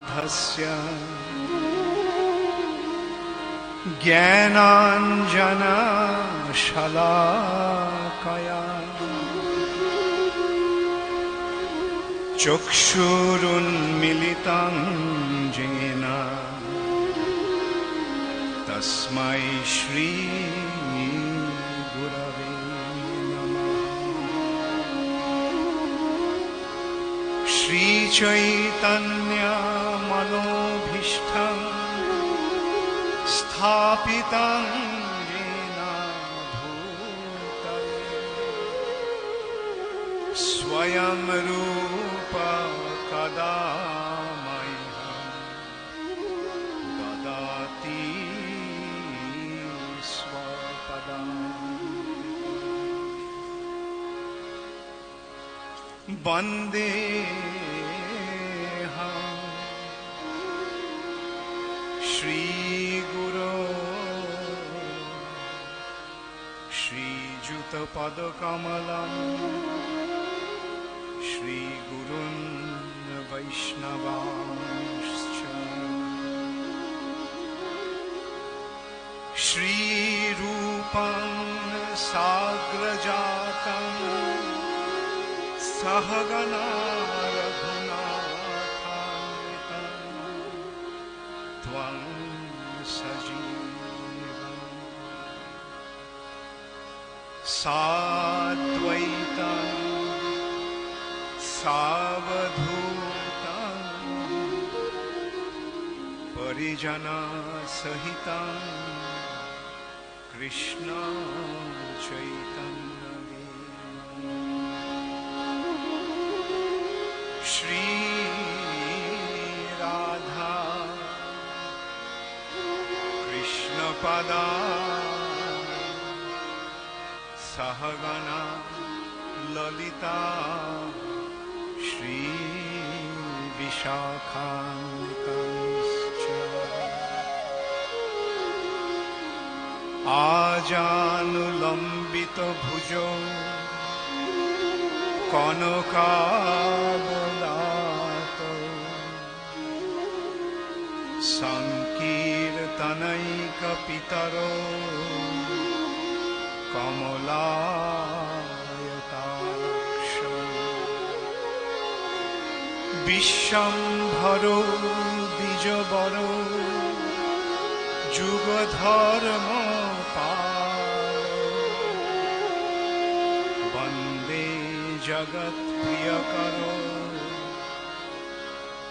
धस्य ज्ञानाञ्जनशलाकया चक्षुरुन्मिलितं येन तस्मै श्री गुरवे नमः। श्रीचैतन्यमनोभीष्टं स्थापितं येन भूतले स्वयं रूप कदा मह्यं ददाति स्वपदं। वन्देऽहं श्रीगुरो श्रीयुतपदकमलं श्रीगुरुन् वैष्णवांश्च श्रीरूपं साग्रजातं सहगना रघुनाथान्वितं त्वं सजीवं साद्वैतं सावधूतं परिजनसहितं कृष्ण चैतन्यदेवं श्री राधा कृष्णपदा सहगना ललिता श्री विशाखान्वितांश्च आजानुलम्बितभुजो कनकावदातो संकीर्तनैकपितरो कमलायताक्षो विश्वम्भरो द्विजवरो जुगधर्मपालो वन्दे जगत्प्रियकरो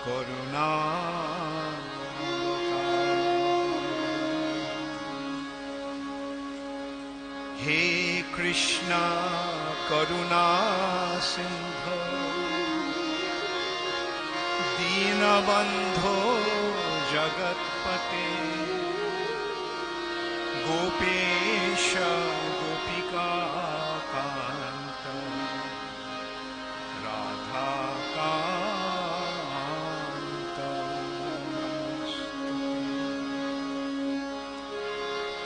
करुणावतारो। हे कृष्णा करुणा सिंधो दीनबंधो जगत्पते गोपेश गोपिका कांत राधा कांत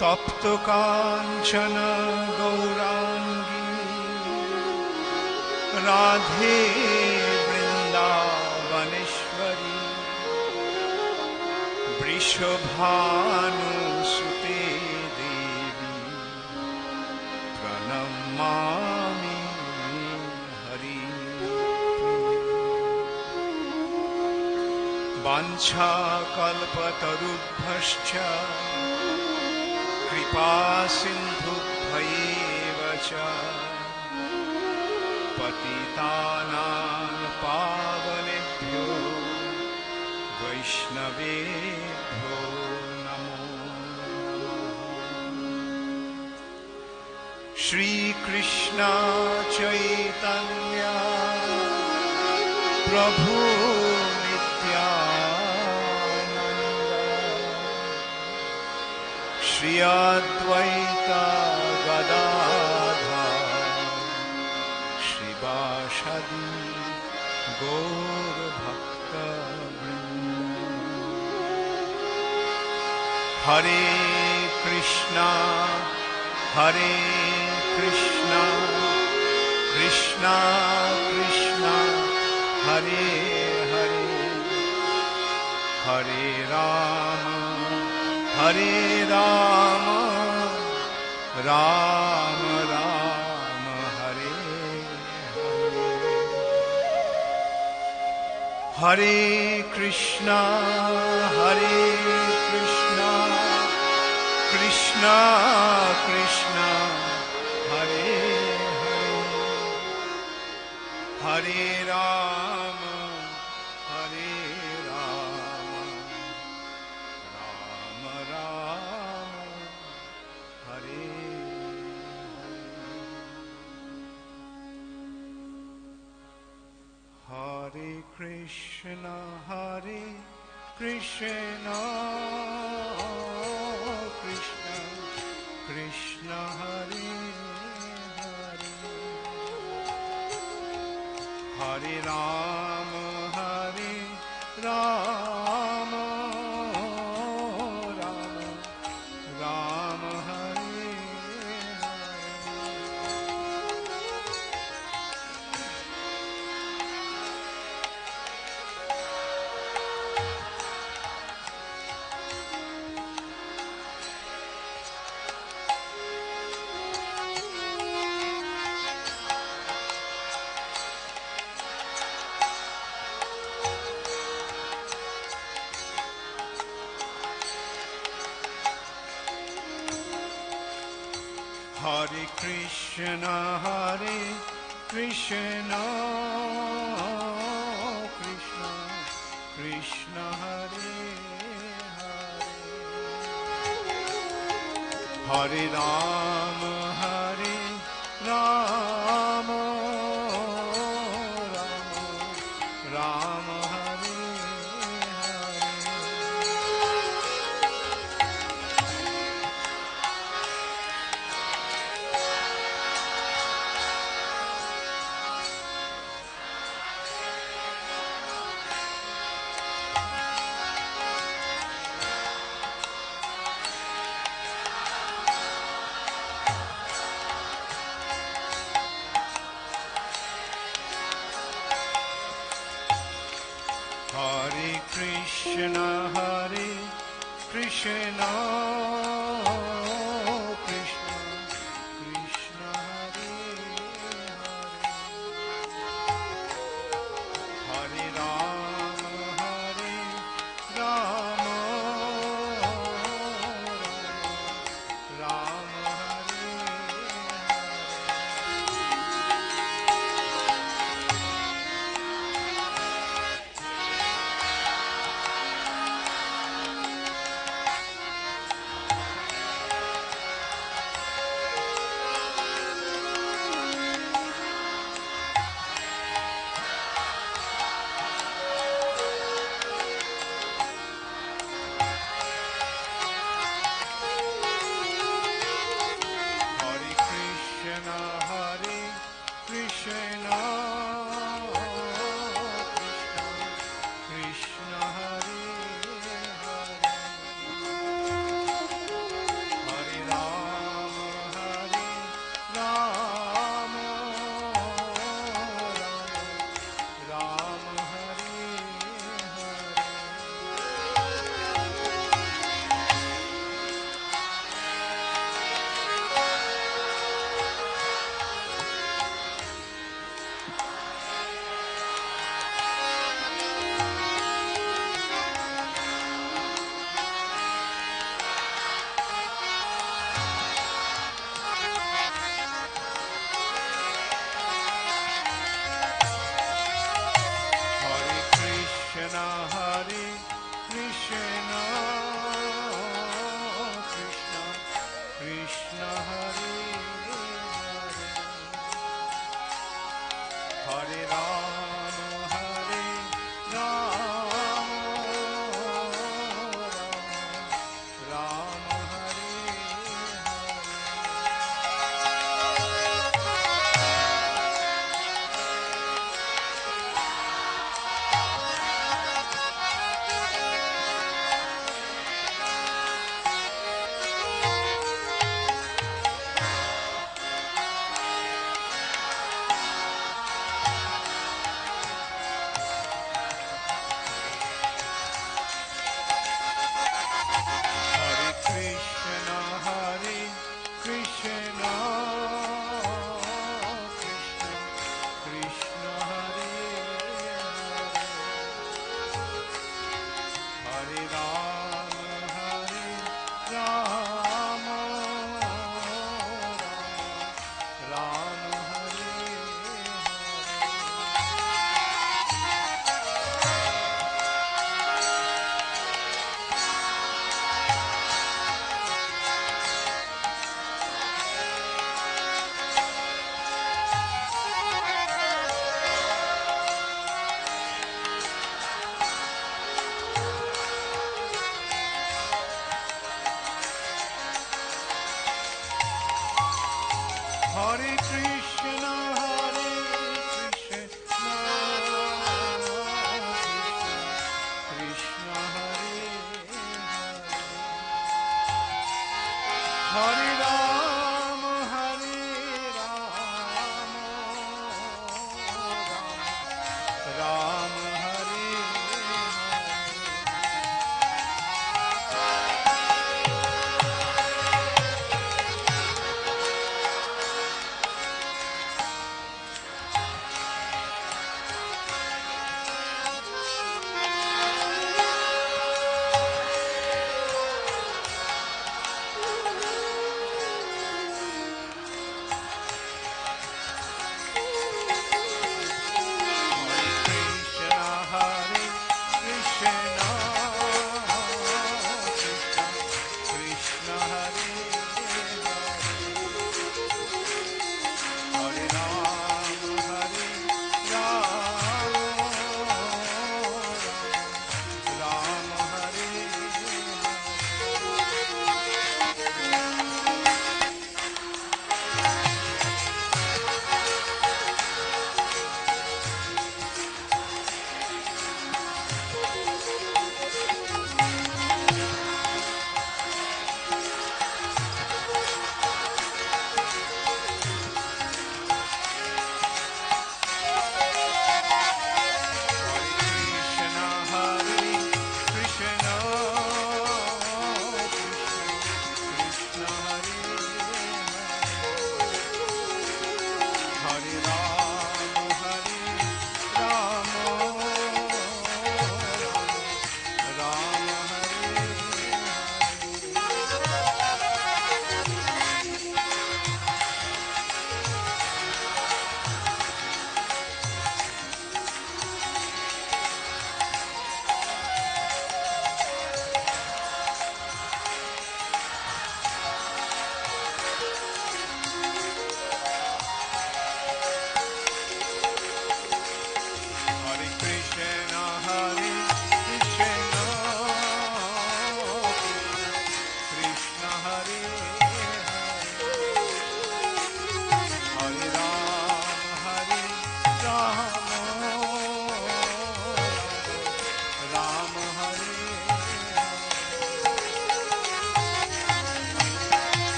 तप्त कांचन गौरांगी राधे वृंदावनेश्वरी वृषभानुसुते देवी प्रणमामि हरिप्रिये। वाञ्छाकल्पतरुभ्यश्च कृपा सिन्धुभ्यैव च पतितानां पावनेभ्यो वैष्णवेभ्यो नमो नमः। श्रीकृष्ण चैतन्य प्रभु नित्यानन्द श्री अद्वैत गदाधर श्रीवासदि गौरभक्तवृन्द। हरे कृष्णा हरे Krishna Krishna Krishna Hare Hare Hare Rama, Hare Rama, Rama Rama, Hare Hare. Hare Krishna, Hare Krishna, Krishna Krishna, Hare Hare. Hare Rama, Hare Rama, Rama Rama, Hare Hare. Hare Krishna, Hare Krishna, Krishna Krishna, Hare Hare. Hare Rama, Hare Rama, Rama Rama, Hare Hare Krishna, Hare Krishna, Krishna Krishna, Hare Hare. Hare Rama, Hare Rama, Rama Rama, Hare Hare. Hare Krishna, Hare Krishna, Krishna Krishna, Hare Hare. Hare Rama, Hare Rama, Rama Hare Hare.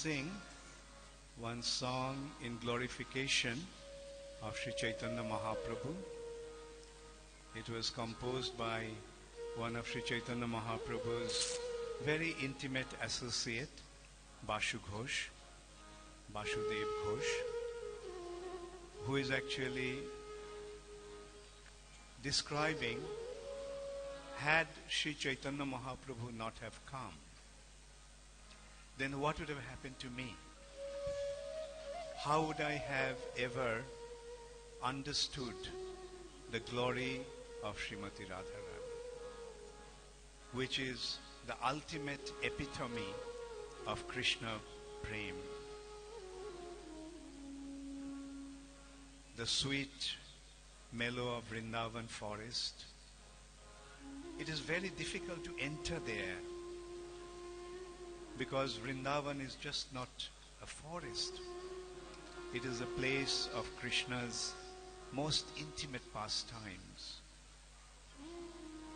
sing one song in glorification of Sri Chaitanya Mahaprabhu. It was composed by one of Sri Chaitanya Mahaprabhu's very intimate associate, Bashu Ghosh, Basudev Ghosh, who is actually describing, had Sri Chaitanya Mahaprabhu not have come, then what would have happened to me? How would I have ever understood the glory of Srimati Radharani, which is the ultimate epitome of Krishna Prem. The sweet mellow of Vrindavan forest. It is very difficult to enter there because Vrindavan is just not a forest. It is a place of Krishna's most intimate pastimes,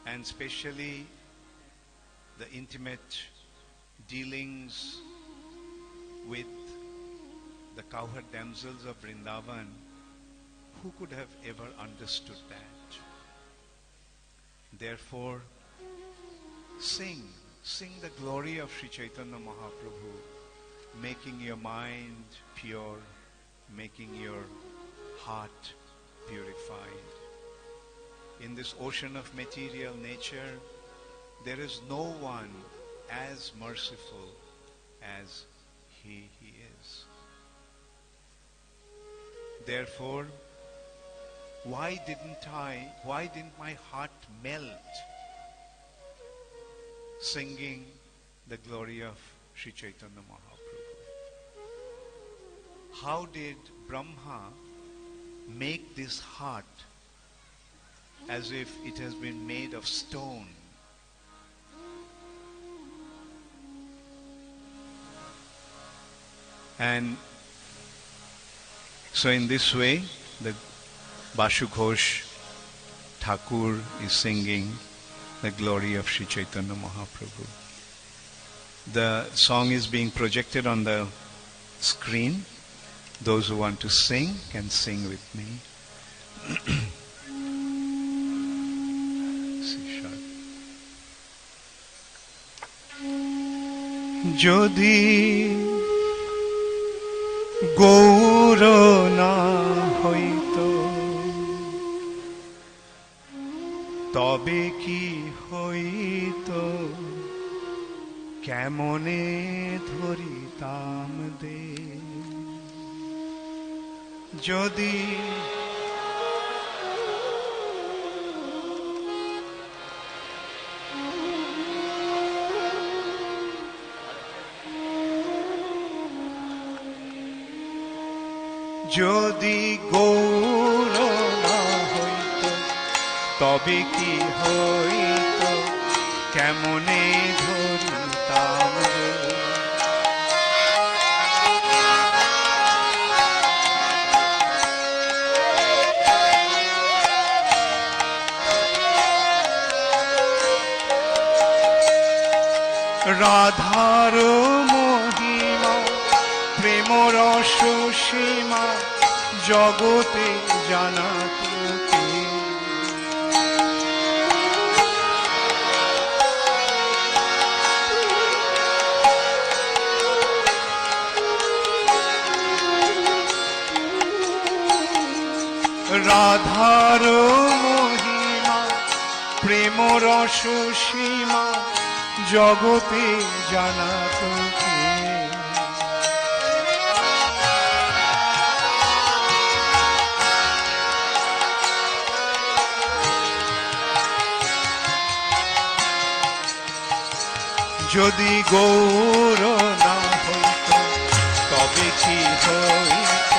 and especially the intimate dealings with the cowherd damsels of Vrindavan. Who could have ever understood that? Therefore, sing the glory of Sri Chaitanya Mahaprabhu, making your mind pure, making your heart purified. In this ocean of material nature, there is no one as merciful as He is. Therefore, why didn't my heart melt singing the glory of Sri Chaitanya Mahaprabhu? How did Brahma make this heart as if it has been made of stone? And so in this way, the Bashu Ghosh Thakur is singing the glory of Sri Chaitanya Mahaprabhu. The song is being projected on the screen. Those who want to sing can sing with me. Jodi Gour না হইত তবে কি হইত কেমনে ধরিতাম দে যদি যদি গৌর না হইত তবে কি হইত কেমনে ধরিতাম রাধার মহিমা প্রেম রস সীমা জগতে জানা তোকে রাধার মহিমা প্রেম রস সীমা জগতে জানা তোকে যদি গৌর না হইত তবে কি হইত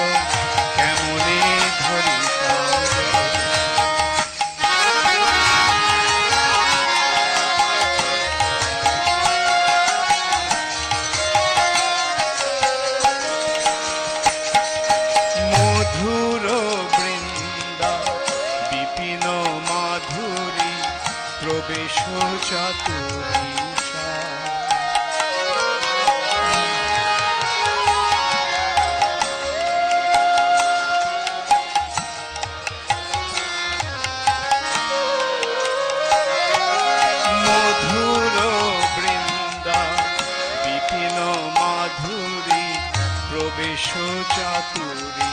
কেমনে ধরিতাম মধুর বৃন্দা বিপিন মাধুরী প্রবেশ চাতুরী এসো চাতুরী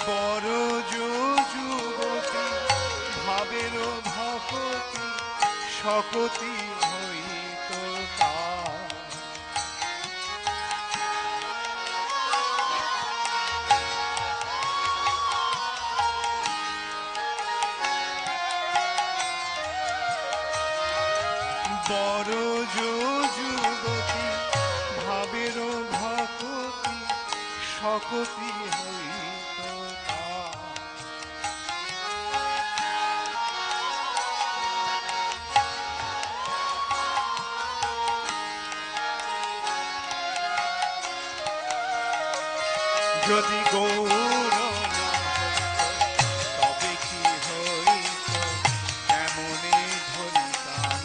বড় যুবতী ভাবের ভাপতি শকতি হইত তার। বড় যুবতী ভাবের ভাপতি শকতি হইত তার। যদি গৌর না হইত তবে কি হইত কেমনে ধরিতাম।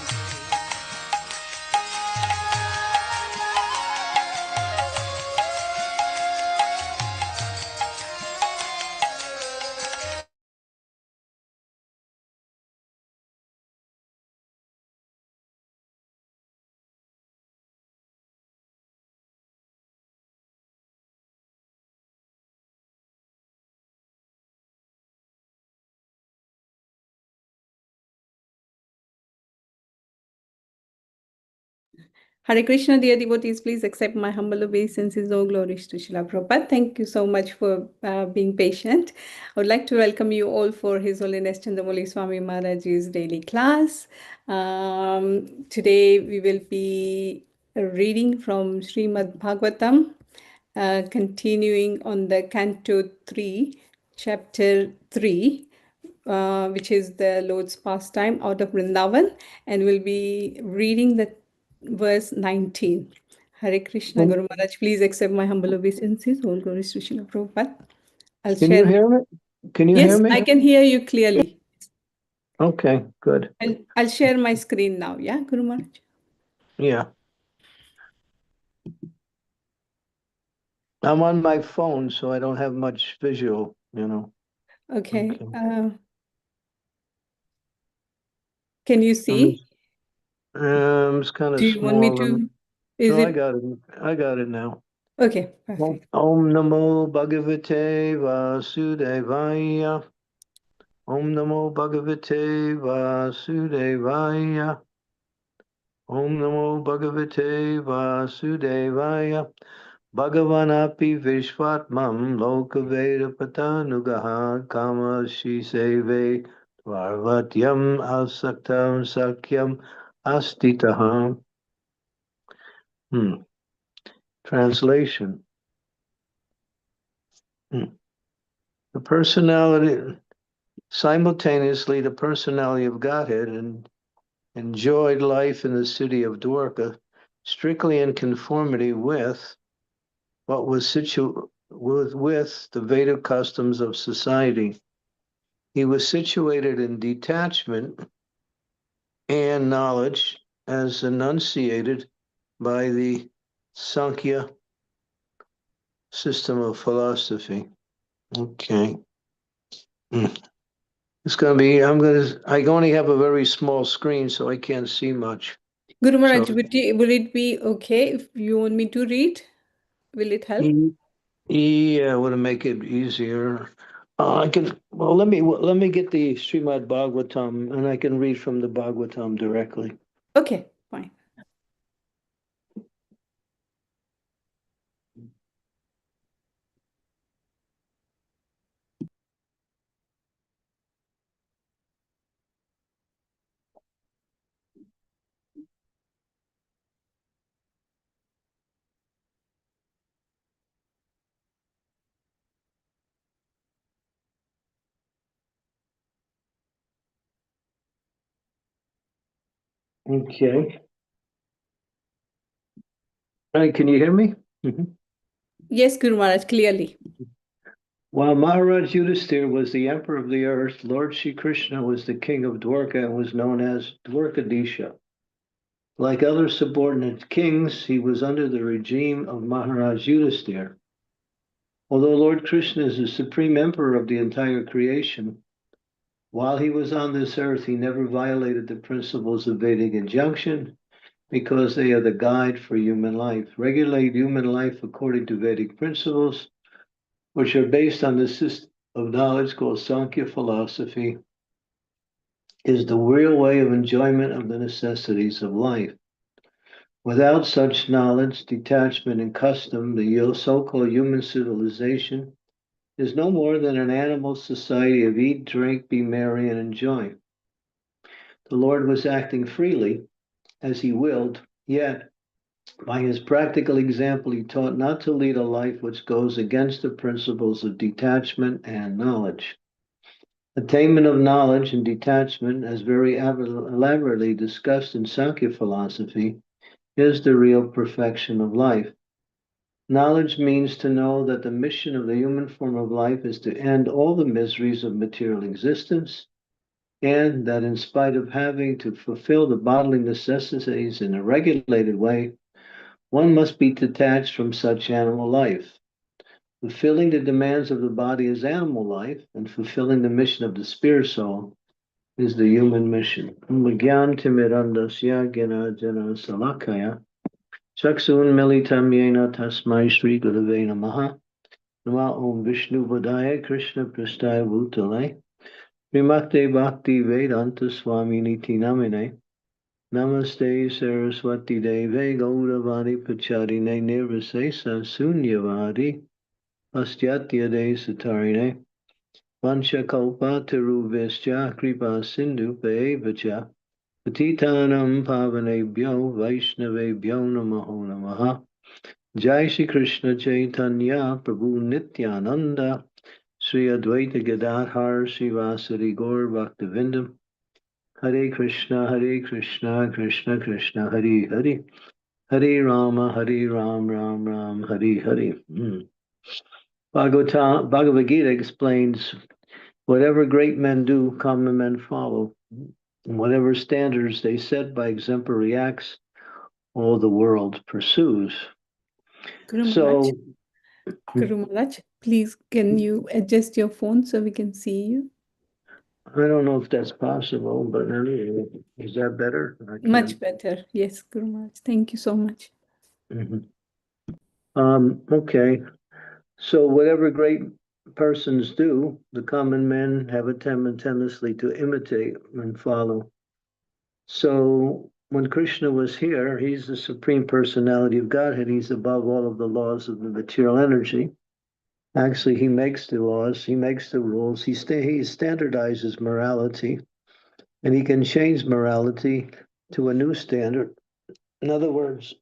Hare Krishna, dear devotees, please accept my humble obeisances. All glories to Srila Prabhupada. Thank you so much for being patient. I would like to welcome you all for His Holiness Candramauli Swami Maharaj's daily class. Today we will be reading from Srimad Bhagavatam, continuing on the Canto 3, Chapter 3. Which is the Lord's pastime out of Vrindavan, and we'll be reading the verse 19. Hare Krishna, Guru Maharaj, please accept my humble obeisances. All glories to Srila Prabhupada. Can you hear me? Can you hear Yes, me? I can hear you clearly. Okay, good. I'll share my screen now. Yeah, Guru Maharaj. Yeah. I'm on my phone, so I don't have much visual, you know. Okay. Okay. Can you see? It's kind of Do you want me small. to? No, I got it. I got it now. Okay, perfect. Om Namo Bhagavate Vasudevaya. Om Namo Bhagavate Vasudevaya. Om Namo Bhagavate Vasudevaya. Bhagavanapi Vishwatmam Lokaveda Patanugaha Kama Shiseve Varvatyam Asaktam Sakyam Astitaham. Translation. The personality, simultaneously the personality of Godhead and enjoyed life in the city of Dwarka, strictly in conformity with what was with the Vedic customs of society. He was situated in detachment and knowledge as enunciated by the Sankhya system of philosophy. Okay. It's going to be, I only have a very small screen, so I can't see much. Guru Maharaj, will it be okay if you want me to read? Will it help? Yeah, would make it easier. Let me get the Srimad Bhagavatam, and I can read from the Bhagavatam directly. Okay, fine. Okay. All right, can you hear me? Yes, Guru Maharaj, clearly. While Maharaj Yudhisthira was the emperor of the earth, Lord Shri Krishna was the king of Dwarka and was known as Dwarkadisha. Like other subordinate kings, he was under the regime of Maharaj Yudhisthira. Although Lord Krishna is the supreme emperor of the entire creation, while he was on this earth, he never violated the principles of Vedic injunction because they are the guide for human life. Regulate human life according to Vedic principles, which are based on the system of knowledge called Sankhya philosophy, is the real way of enjoyment of the necessities of life. Without such knowledge, detachment, and custom, the so-called human civilization is no more than an animal society of eat, drink, be merry, and enjoy. The Lord was acting freely as he willed, yet by his practical example, he taught not to lead a life which goes against the principles of detachment and knowledge. Attainment of knowledge and detachment, as very elaborately discussed in Sankhya philosophy, is the real perfection of life. Knowledge means to know that the mission of the human form of life is to end all the miseries of material existence, and that in spite of having to fulfill the bodily necessities in a regulated way, one must be detached from such animal life. Fulfilling the demands of the body is animal life, and fulfilling the mission of the spirit soul is the human mission. Chaksun militam yena tasmai Shri Gurave Namaha. Nama Om Vishnu Vadaya Krishna Prastaya Bhutale. Vimakte Bhakti Vedanta Swami Niti Namine. Namaste Saraswati Deve Gauravani Pacharine Nirvisesa Sunyavadi Astyatya De Satarine Vanchakalpa Teruvescha Kripa Sindhu Pevacha Patitanam Pavanebhyo Vaishnavebhyo Namaho Namaha. Jai Shri Krishna Chaitanya Prabhu Nityananda Sri Advaita Gadadhar Srivasari Gaur Bhaktivinoda Hare Krishna Krishna Krishna Hare Hare Hare Ram Ram Hare Hare. Bhagavad Gita explains, whatever great men do, common men follow. And whatever standards they set by exemplary acts, all the world pursues. Guru Maharaj, So, Guru Maharaj, please can you adjust your phone so we can see you? I don't know if that's possible, but anyway, is that better? Much better. Yes, Guru Maharaj. Thank you so much. Okay. So whatever great persons do, the common men have a tendency to imitate and follow. So when Krishna was here, he's the supreme personality of Godhead. He's above all of the laws of the material energy. Actually, he makes the laws, he makes the rules, he standardizes morality, and he can change morality to a new standard. In other words,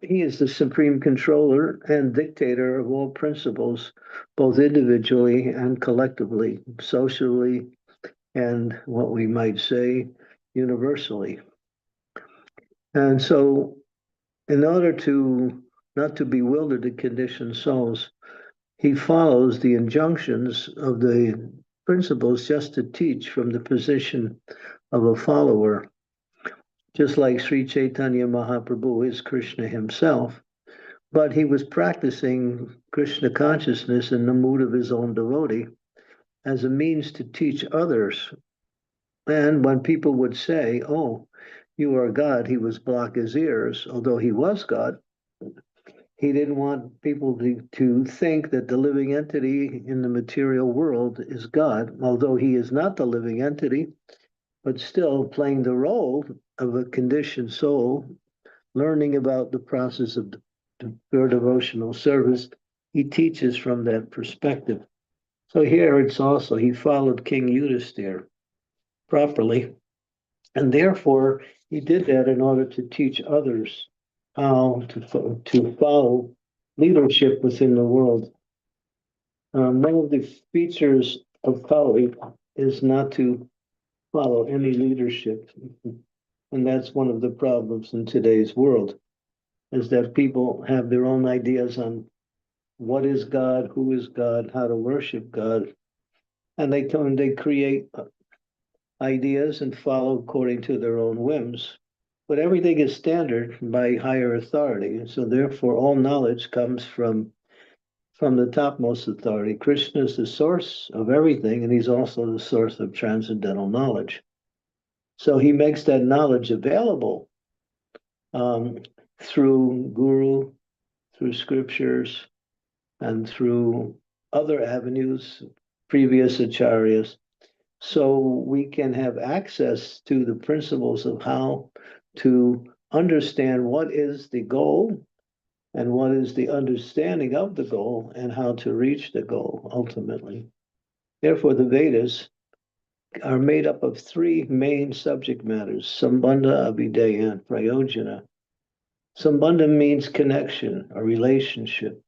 he is the supreme controller and dictator of all principles, both individually and collectively, socially, and what we might say universally. And so, in order to not to bewilder the conditioned souls, he follows the injunctions of the principles just to teach from the position of a follower. Just like Sri Chaitanya Mahaprabhu is Krishna himself, but he was practicing Krishna consciousness in the mood of his own devotee as a means to teach others. And when people would say, "Oh, you are God," he would block his ears. Although he was God, he didn't want people to think that the living entity in the material world is God, although he is not the living entity, but still playing the role of a conditioned soul, learning about the process of pure devotional service. He teaches from that perspective. So here it's also, he followed King Yudhisthira properly, and therefore he did that in order to teach others how to follow leadership within the world. One of the features of Kali is not to follow any leadership. And that's one of the problems in today's world, is that people have their own ideas on what is God, who is God, how to worship God. And they create ideas and follow according to their own whims. But everything is standard by higher authority. So therefore, all knowledge comes from from the topmost authority. Krishna is the source of everything, and he's also the source of transcendental knowledge. So he makes that knowledge available through guru, through scriptures, and through other avenues, previous acharyas, so we can have access to the principles of how to understand what is the goal and what is the understanding of the goal and how to reach the goal ultimately. Therefore, the Vedas are made up of three main subject matters: Sambandha, Abhideya, and Prayojana. Sambandha means connection, a relationship.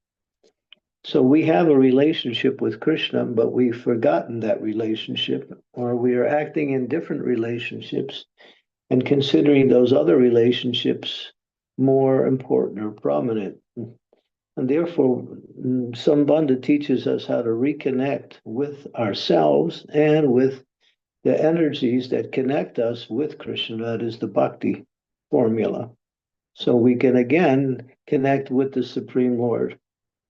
So we have a relationship with Krishna, but we've forgotten that relationship, or we are acting in different relationships and considering those other relationships more important or prominent. And therefore, Sambandha teaches us how to reconnect with ourselves and with the energies that connect us with Krishna, that is the bhakti formula. So we can again connect with the Supreme Lord.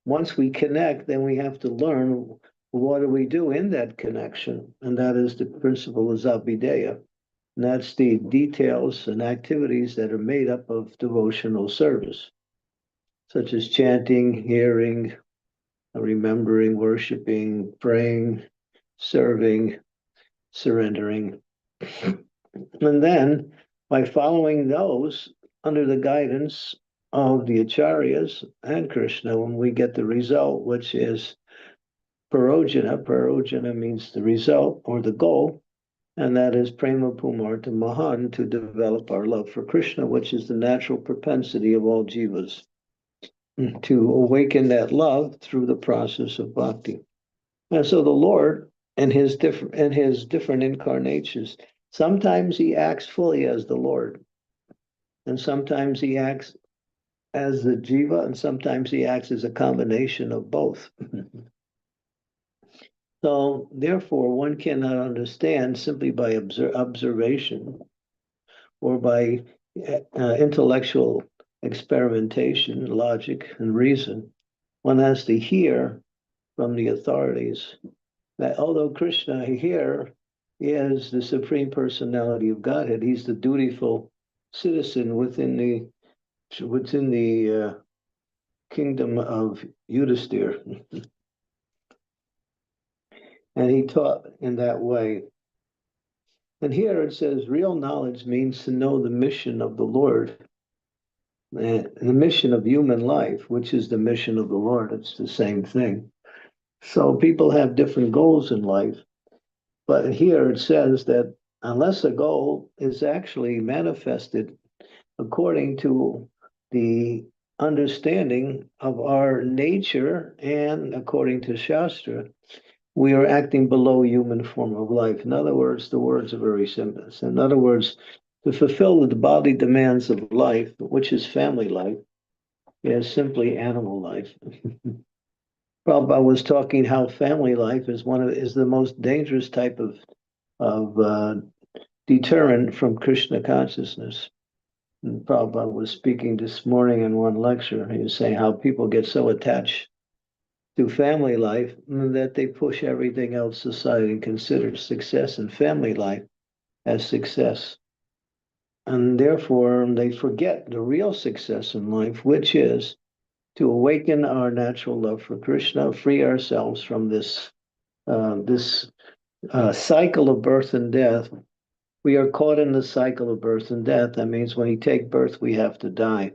Once we connect, then we have to learn what do we do in that connection. And that is the principle of Abhideya. And that's the details and activities that are made up of devotional service, such as chanting, hearing, remembering, worshiping, praying, serving, surrendering. And then by following those under the guidance of the acharyas and Krishna, when we get the result, which is parojana. Parojana means the result or the goal, and that is prema pumarta mahan, to develop our love for Krishna, which is the natural propensity of all jivas, to awaken that love through the process of bhakti. And so the Lord and his different incarnations, sometimes he acts fully as the Lord, and sometimes he acts as the jiva, and sometimes he acts as a combination of both. So therefore, one cannot understand simply by observation or by intellectual experimentation, logic, and reason. One has to hear from the authorities that although Krishna here is the Supreme Personality of Godhead, he's the dutiful citizen within the kingdom of Yudhisthira. And he taught in that way. And here it says real knowledge means to know the mission of the Lord, and the mission of human life, which is the mission of the Lord. It's the same thing. So people have different goals in life. But here it says that unless a goal is actually manifested according to the understanding of our nature and according to Shastra, we are acting below human form of life. In other words, the words are very simple. In other words, to fulfill the body demands of life, which is family life, is simply animal life. Prabhupada was talking how family life is the most dangerous type of deterrent from Krishna consciousness. And Prabhupada was speaking this morning in one lecture. He was saying how people get so attached to family life that they push everything else aside and consider success in family life as success. And therefore, they forget the real success in life, which is to awaken our natural love for Krishna, free ourselves from this cycle of birth and death. We are caught in the cycle of birth and death. That means when we take birth, we have to die.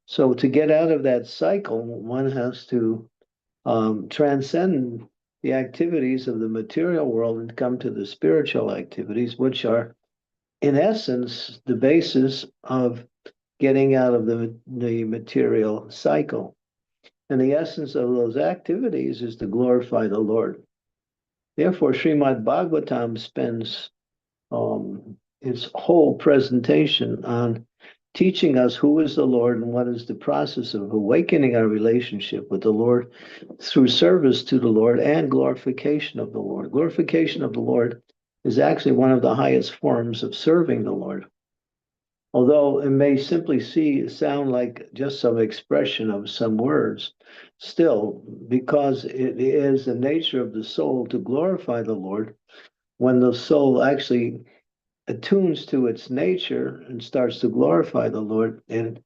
So to get out of that cycle, one has to transcend the activities of the material world and come to the spiritual activities, which are, in essence, the basis of getting out of the material cycle. And the essence of those activities is to glorify the Lord. Therefore, Srimad Bhagavatam spends its whole presentation on teaching us who is the Lord and what is the process of awakening our relationship with the Lord through service to the Lord and glorification of the Lord. Glorification of the Lord is actually one of the highest forms of serving the Lord. Although it may simply sound like just some expression of some words, still, because it is the nature of the soul to glorify the Lord, when the soul actually attunes to its nature and starts to glorify the Lord, and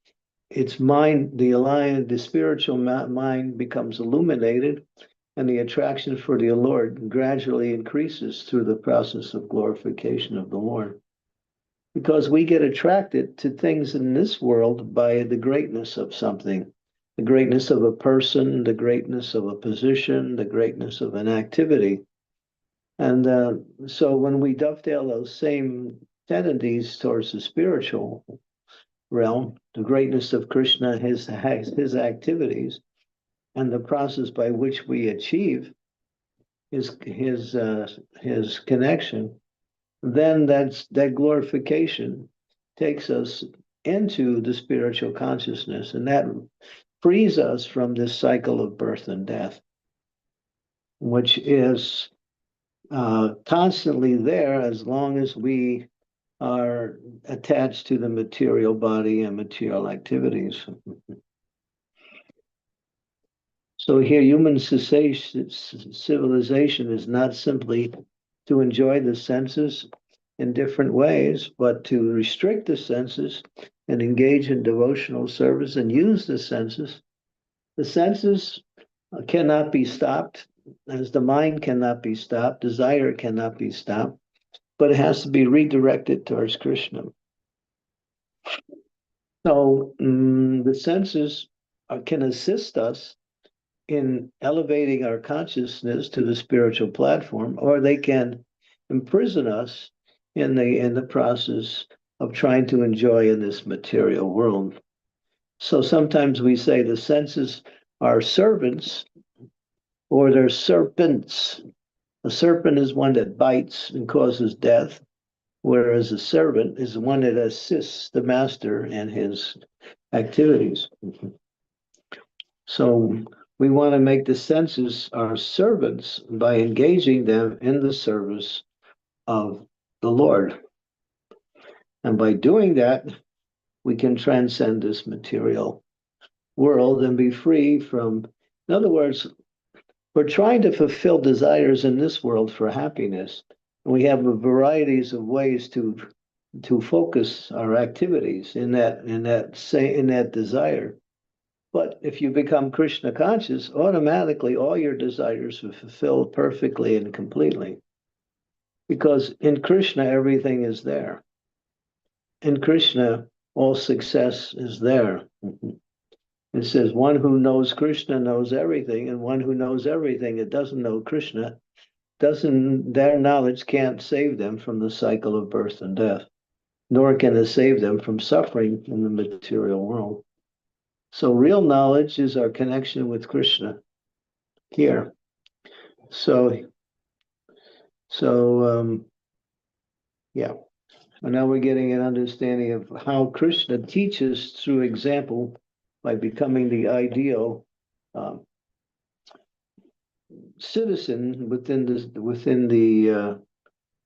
its mind, the spiritual mind becomes illuminated, and the attraction for the Lord gradually increases through the process of glorification of the Lord. Because we get attracted to things in this world by the greatness of something, the greatness of a person, the greatness of a position, the greatness of an activity. And so when we dovetail those same tendencies towards the spiritual realm, the greatness of Krishna, his activities, and the process by which we achieve his connection, then that glorification takes us into the spiritual consciousness, and that frees us from this cycle of birth and death, which is constantly there as long as we are attached to the material body and material activities. So here, human civilization is not simply to enjoy the senses in different ways, but to restrict the senses and engage in devotional service and use the senses. The senses cannot be stopped, as the mind cannot be stopped, desire cannot be stopped, but it has to be redirected towards Krishna. So the senses can assist us in elevating our consciousness to the spiritual platform, or they can imprison us in the process of trying to enjoy in this material world. So sometimes we say the senses are servants, or they're serpents. A serpent is one that bites and causes death, whereas a servant is one that assists the master in his activities. So we want to make the senses our servants by engaging them in the service of the Lord. And by doing that, we can transcend this material world and be free from, in other words, we're trying to fulfill desires in this world for happiness. And we have varieties of ways to focus our activities in that desire. But if you become Krishna conscious, automatically all your desires are fulfilled perfectly and completely. Because in Krishna, everything is there. In Krishna, all success is there. It says, one who knows Krishna knows everything, and one who knows everything and doesn't know Krishna, their knowledge can't save them from the cycle of birth and death, nor can it save them from suffering in the material world. So real knowledge is our connection with Krishna here. So yeah. And now we're getting an understanding of how Krishna teaches through example by becoming the ideal citizen within the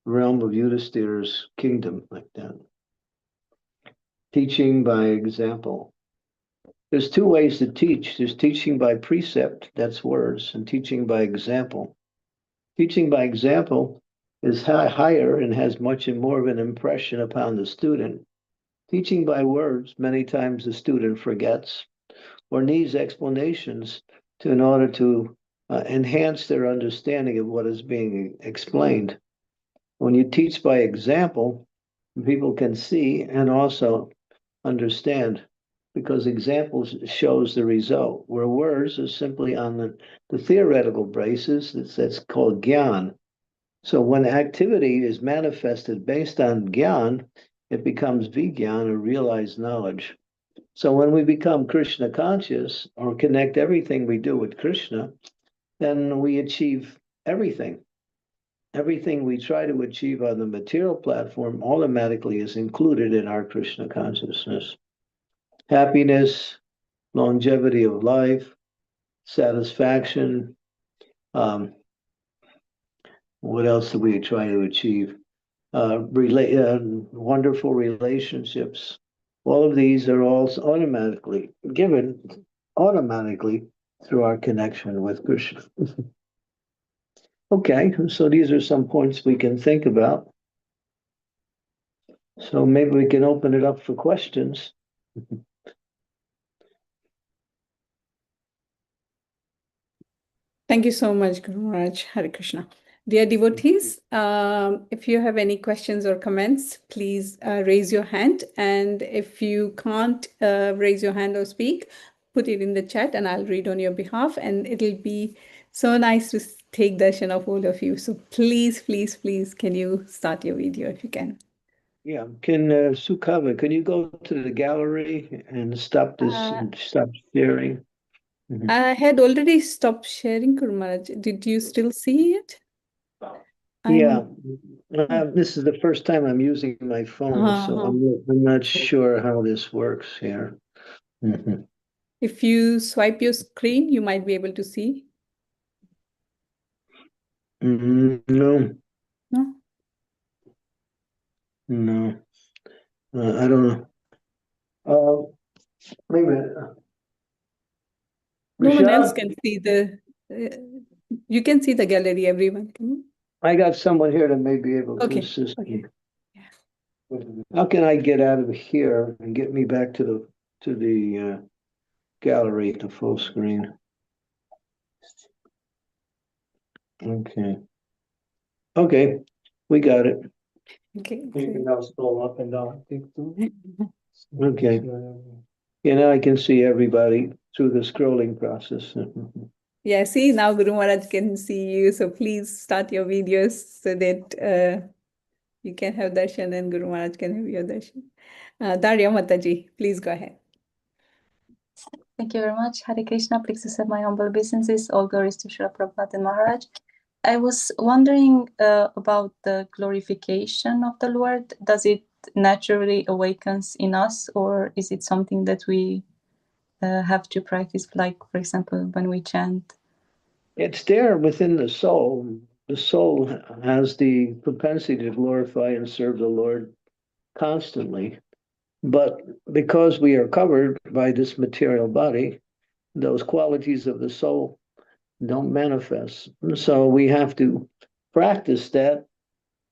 realm of Yudhisthira's kingdom, like that. Teaching by example. There's two ways to teach. There's teaching by precept, that's words, and teaching by example. Teaching by example is higher and has much more of an impression upon the student. Teaching by words, many times the student forgets or needs explanations in order to enhance their understanding of what is being explained. When you teach by example, people can see and also understand, because examples shows the result, where words are simply on the theoretical basis. That's called gyan. So when activity is manifested based on gyan, it becomes vigyan, or realized knowledge. So when we become Krishna conscious, or connect everything we do with Krishna, then we achieve everything. Everything we try to achieve on the material platform automatically is included in our Krishna consciousness. Happiness, longevity of life, satisfaction. What else do we try to achieve? Wonderful relationships, All of these are all automatically given automatically through our connection with Krishna. Okay, so these are some points we can think about. So maybe we can open it up for questions. Thank you so much, Guru Maharaj. Hare Krishna. Dear devotees, if you have any questions or comments, please raise your hand. And if you can't raise your hand or speak, put it in the chat and I'll read on your behalf. And it'll be so nice to take darshan of all of you. So please, please, please, can you start your video if you can? Yeah, can Sukava, can you go to the gallery and stop this, stop sharing? I had already stopped sharing, Guru Maharaj. Did you still see it? Yeah, this is the first time I'm using my phone, so I'm not sure how this works here. If you swipe your screen, you might be able to see. No, No? no, I don't know. Wait a minute. No one else Michelle, can see the. You can see the gallery, everyone. Can you? I got someone here that may be able to Okay. assist Okay. me. How can I get out of here and get me back to the gallery, the full screen? Okay. Okay, we got it. Okay. You can now scroll up and down. Okay. Yeah, now I can see everybody through the scrolling process. Yeah, see, now Guru Maharaj can see you. So please start your videos so that you can have darshan and Guru Maharaj can have your darshan. Darya Mataji, please go ahead. Thank you very much. Hare Krishna. Please accept my humble obeisances. All glories to Srila Prabhupada and Maharaj. I was wondering about the glorification of the Lord. Does it naturally awakens in us, or is it something that we have to practice, like, for example, when we chant? It's there within the soul. The soul has the propensity to glorify and serve the Lord constantly. But because we are covered by this material body, those qualities of the soul don't manifest. So we have to practice that.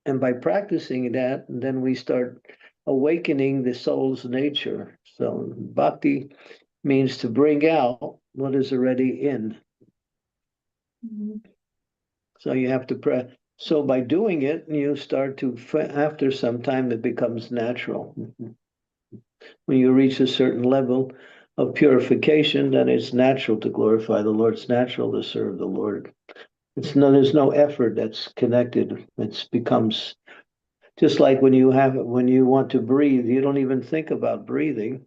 And by practicing that, then we start awakening the soul's nature. So bhakti means to bring out what is already in. So you have to so by doing it, you start to, after some time, it becomes natural. When you reach a certain level of purification, then it's natural to glorify the Lord. It's natural to serve the Lord. There's no effort that's connected. It becomes just like when you want to breathe, you don't even think about breathing.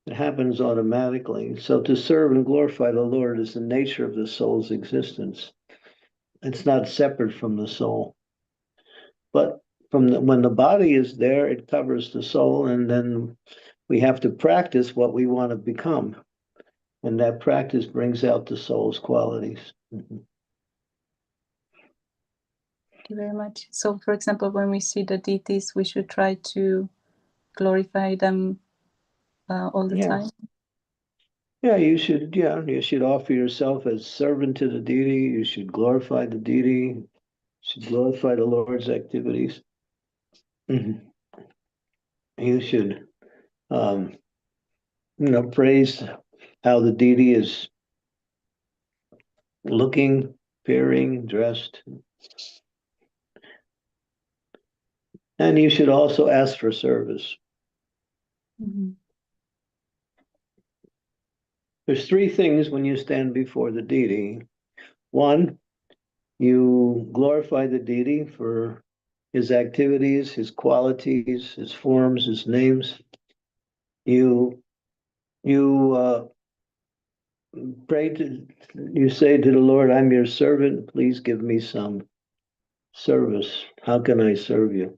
It happens automatically. So to serve and glorify the Lord is the nature of the soul's existence. It's not separate from the soul. But when the body is there, it covers the soul, and then we have to practice what we want to become. And that practice brings out the soul's qualities. Thank you very much. So, for example, when we see the deities, we should try to glorify them all the time. Yeah, you should offer yourself as servant to the deity. You should glorify the deity. You should glorify the Lord's activities. You should, praise how the deity is looking, appearing, dressed. And you should also ask for service. There's three things when you stand before the deity. One, you glorify the deity for his activities, his qualities, his forms, his names. You say to the Lord, I'm your servant, please give me some service. How can I serve you?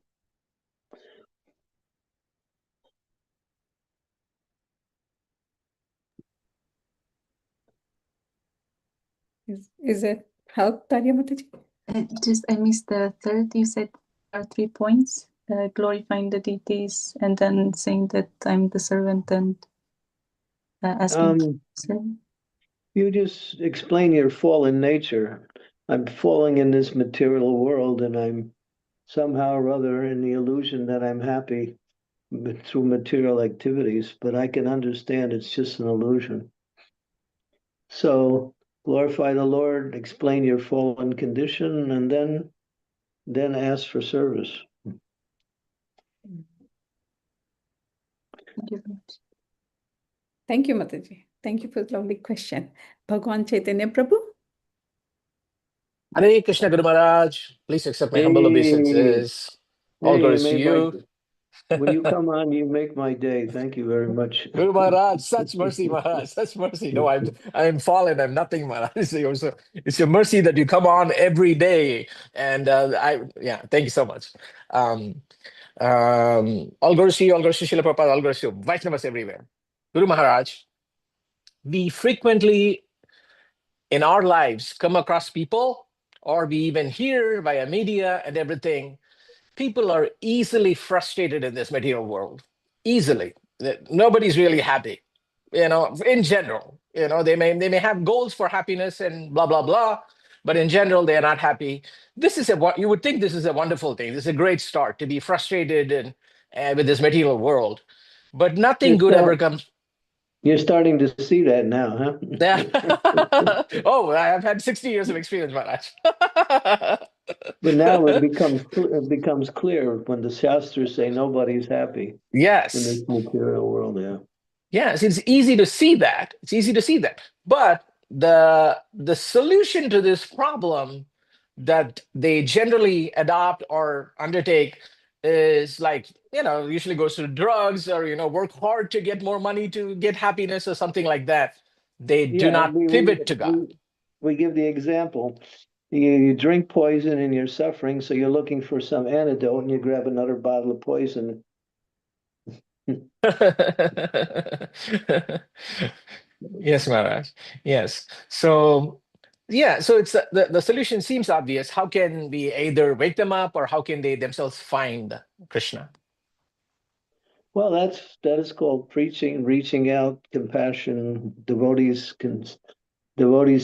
Is it help, Darya Mataji? I missed the third. You said there are 3 points. glorifying the deities and then saying that I'm the servant and asking slave? You just explain your fallen nature. I'm falling in this material world, and I'm somehow or other in the illusion that I'm happy through material activities, but I can understand it's just an illusion. So glorify the Lord, explain your fallen condition, and then ask for service. Thank you very much. Thank you, Mataji. Thank you for the lovely question. Bhagwan Chaitanya Prabhu. Hare Krishna Guru Maharaj, please accept my humble obeisances. All Hey, glories to you. when you come on, you make my day. Thank you very much. Guru Maharaj, such mercy, Maharaj, such mercy. No, I'm fallen. I'm nothing, Maharaj. It's your mercy that you come on every day. And thank you so much. All glories to you, all glories to Srila Prabhupada, all glories to you. Vaishnavas everywhere. Guru Maharaj, we frequently in our lives come across people, or we even hear via media and everything, people are easily frustrated in this material world. Easily. Nobody's really happy. In general, they may have goals for happiness and blah, blah, blah, but in general, they are not happy. You would think this is a wonderful thing. This is a great start to be frustrated and with this material world, but nothing good ever comes. You're starting to see that now, huh? Yeah. Oh, I've had 60 years of experience, Maharaj. But now it becomes clear when the Shastras say nobody's happy Yes. in this material world. Yeah. Yes, it's easy to see that. It's easy to see that. But the solution to this problem that they generally adopt or undertake is usually goes to drugs or, work hard to get more money to get happiness or something like that. They do not pivot to God. We give the example. You drink poison and you're suffering, so you're looking for some antidote and you grab another bottle of poison. Yes, Maharaj. Yes. So it's the solution seems obvious. How can we either wake them up or how can they themselves find Krishna? Well, that is called preaching, reaching out, compassion. Devotees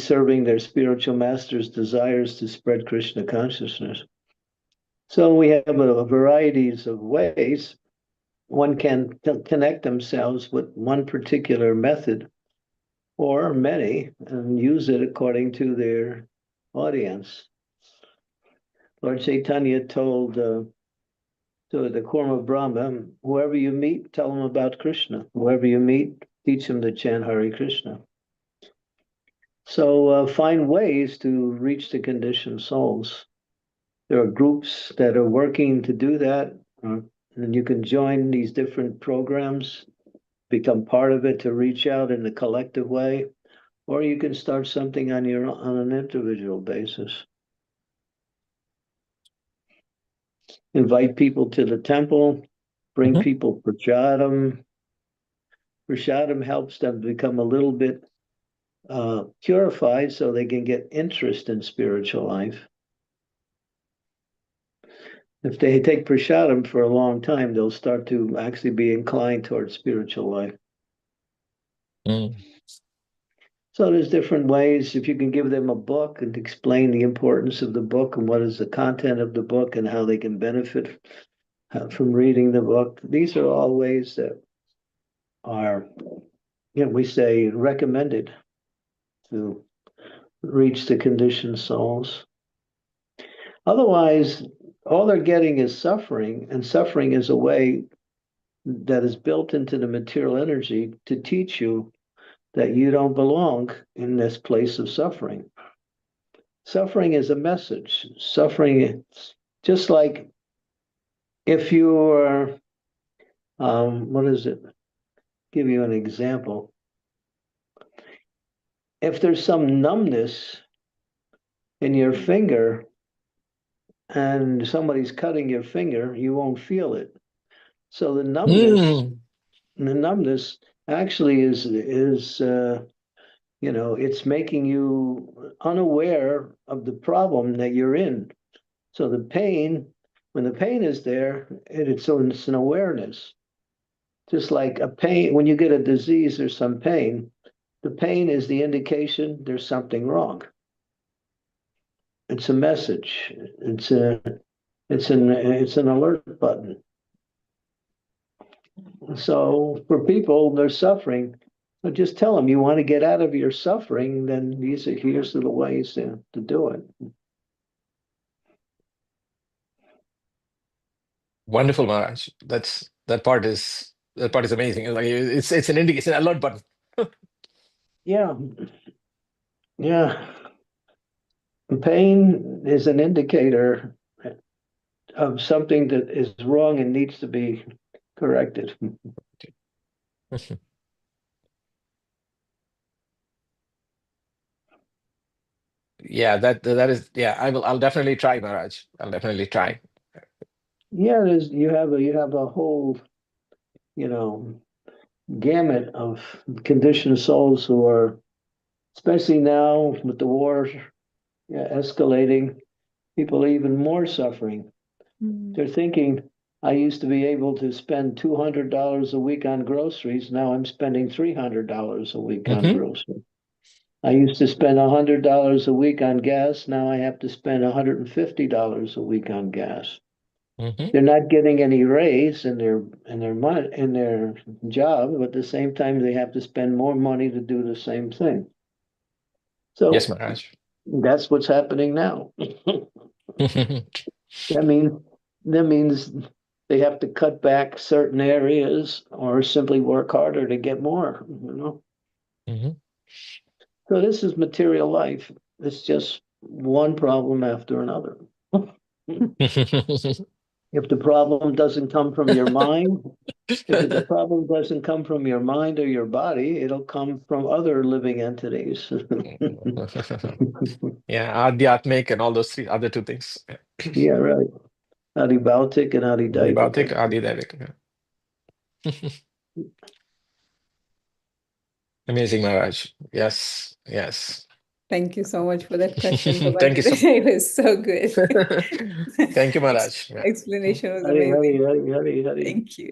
serving their spiritual masters' desires to spread Krishna consciousness. So we have a varieties of ways one can connect themselves with one particular method or many and use it according to their audience. Lord Chaitanya told to the Kurma Brahma, whoever you meet, tell them about Krishna. Whoever you meet, teach them to chant Hare Krishna. So find ways to reach the conditioned souls. There are groups that are working to do that, and you can join these different programs, become part of it to reach out in a collective way, or you can start something on an individual basis. Invite people to the temple, bring people prasadam. Prasadam helps them become a little bit purified so they can get interest in spiritual life. If they take prasadam for a long time, they'll start to actually be inclined towards spiritual life. So there's different ways. If you can give them a book and explain the importance of the book and what is the content of the book and how they can benefit from reading the book, these are all ways that are, we say, recommended to reach the conditioned souls. Otherwise, all they're getting is suffering, and suffering is a way that is built into the material energy to teach you that you don't belong in this place of suffering. Suffering is a message. Suffering, just like if you are, give you an example. If there's some numbness in your finger and somebody's cutting your finger, you won't feel it. So the numbness actually is it's making you unaware of the problem that you're in. So the pain, when the pain is there, it's an awareness. Just like a pain, when you get a disease, there's some pain. The pain is the indication there's something wrong. It's a message. It's an alert button. So for people, they're suffering. So just tell them you want to get out of your suffering. Then here's the ways to do it. Wonderful, Maharaj. That part is amazing. Like it's an indication, an alert button. Yeah, yeah. Pain is an indicator of something that is wrong and needs to be corrected. Yeah, that is, yeah, I'll definitely try, Maharaj. I'll definitely try. Yeah, you have a whole, gamut of conditioned souls who are, especially now with the war escalating, people are even more suffering. They're thinking, I used to be able to spend $200 a week on groceries. Now I'm spending $300 a week on groceries. I used to spend $100 a week on gas. Now I have to spend $150 a week on gas. They're not getting any raise in their job, but at the same time they have to spend more money to do the same thing. So Yes, Maharaj. that's what's happening now. That means they have to cut back certain areas or simply work harder to get more, So this is material life. It's just one problem after another. If the problem doesn't come from your mind, if the problem doesn't come from your mind or your body, it'll come from other living entities. Yeah, Adhyatmic and all those other two things. Yeah, right. Adibautic and Adibautic, adidaivic. Adidaivic. Amazing, Maharaj. Yes, yes. Thank you so much for that question, Thank you so Prabhat. It was so good. Thank you, Maharaj. Yeah. Explanation was Hari, amazing. Hari. Thank you.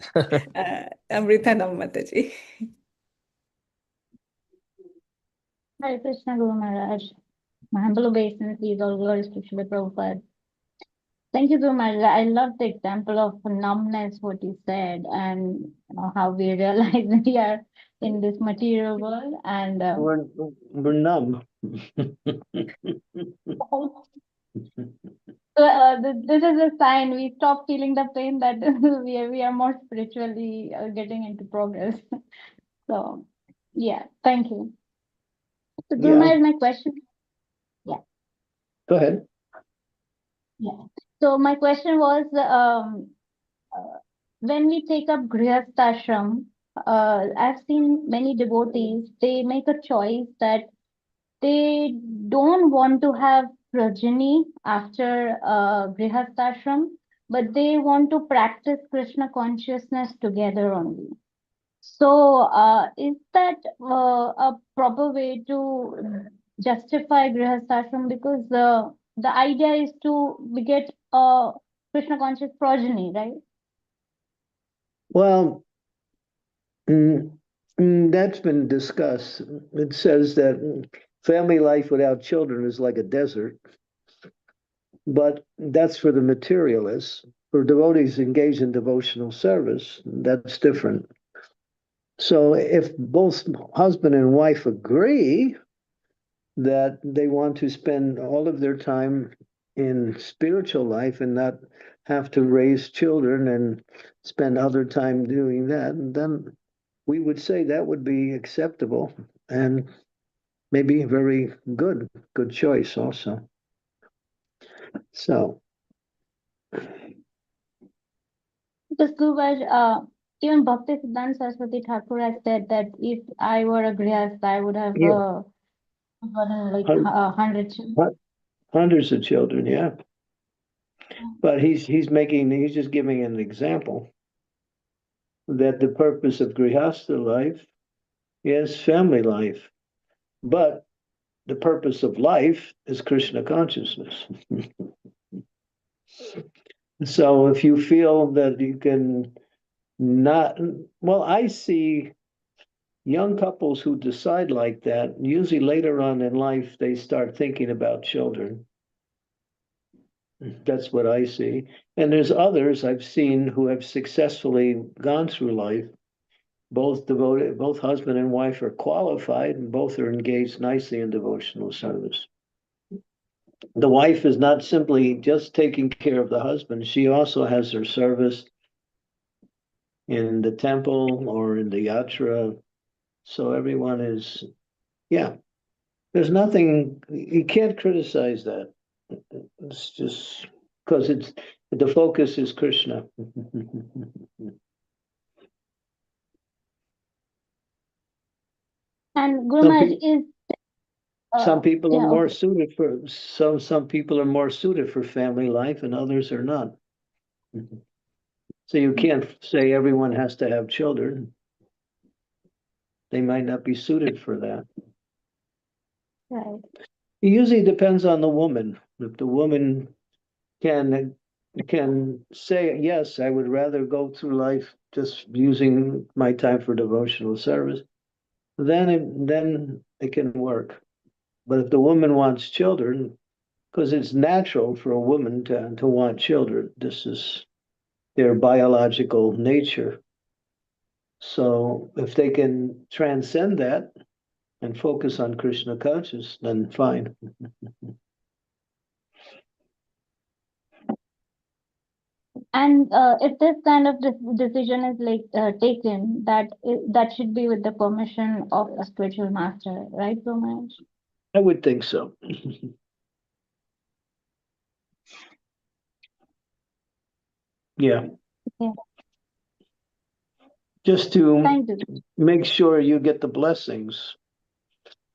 Amrita Mataji. Hare Krishna Guru Maharaj. My humble obeisance, all glories to Srila Prabhupada. Thank you so much. I love the example of numbness, what you said, and how we realize we are in this material world. And We're numb. this is a sign we stop feeling the pain that we are more spiritually getting into progress. So, yeah, thank you. So, Guru Yeah. Maharaj, my question. Go ahead. Yeah. So my question was, when we take up Grihasthashram, I've seen many devotees, they make a choice that they don't want to have progeny after Grihasthashram, but they want to practice Krishna consciousness together only. So, is that a proper way to justify Grihasthashram? Because the idea is to beget a Krishna conscious progeny, right? Well, that's been discussed. It says that family life without children is like a desert, but that's for the materialists. For devotees engaged in devotional service, that's different. So if both husband and wife agree that they want to spend all of their time in spiritual life and not have to raise children and spend other time doing that, then we would say that would be acceptable and maybe very good choice also. So Because Guruvaj, even Bhakti Siddhanta Saraswati Thakur has said that if I were a grihastha, I would have yeah, gotten like hun- 100 children. hundreds of children, yeah. But he's just giving an example that the purpose of grihastha life is family life, but the purpose of life is Krishna consciousness. So if you feel that you can not, well, I see young couples who decide like that, usually later on in life, they start thinking about children. That's what I see. And there's others I've seen who have successfully gone through life. Both devoted, both husband and wife are qualified, and both are engaged nicely in devotional service. The wife is not simply just taking care of the husband, she also has her service in the temple or in the yatra. So everyone is, yeah, there's nothing, you can't criticize that. It's just because it's the focus is Krishna. And Guru Some Maharaj people, is some people are yeah, more okay. suited for some people are more suited for family life and others are not. So you can't say everyone has to have children. They might not be suited for that. Right. It usually depends on the woman. If the woman can say, yes, I would rather go through life just using my time for devotional service, then it can work. But if the woman wants children, because it's natural for a woman to want children, this is their biological nature. So if they can transcend that and focus on Krishna consciousness, then fine. And if this kind of decision is like taken, that should be with the permission of a spiritual master, right, Guru Maharaj? I would think so. Yeah. Yeah. Just to Thank you. make sure you get the blessings.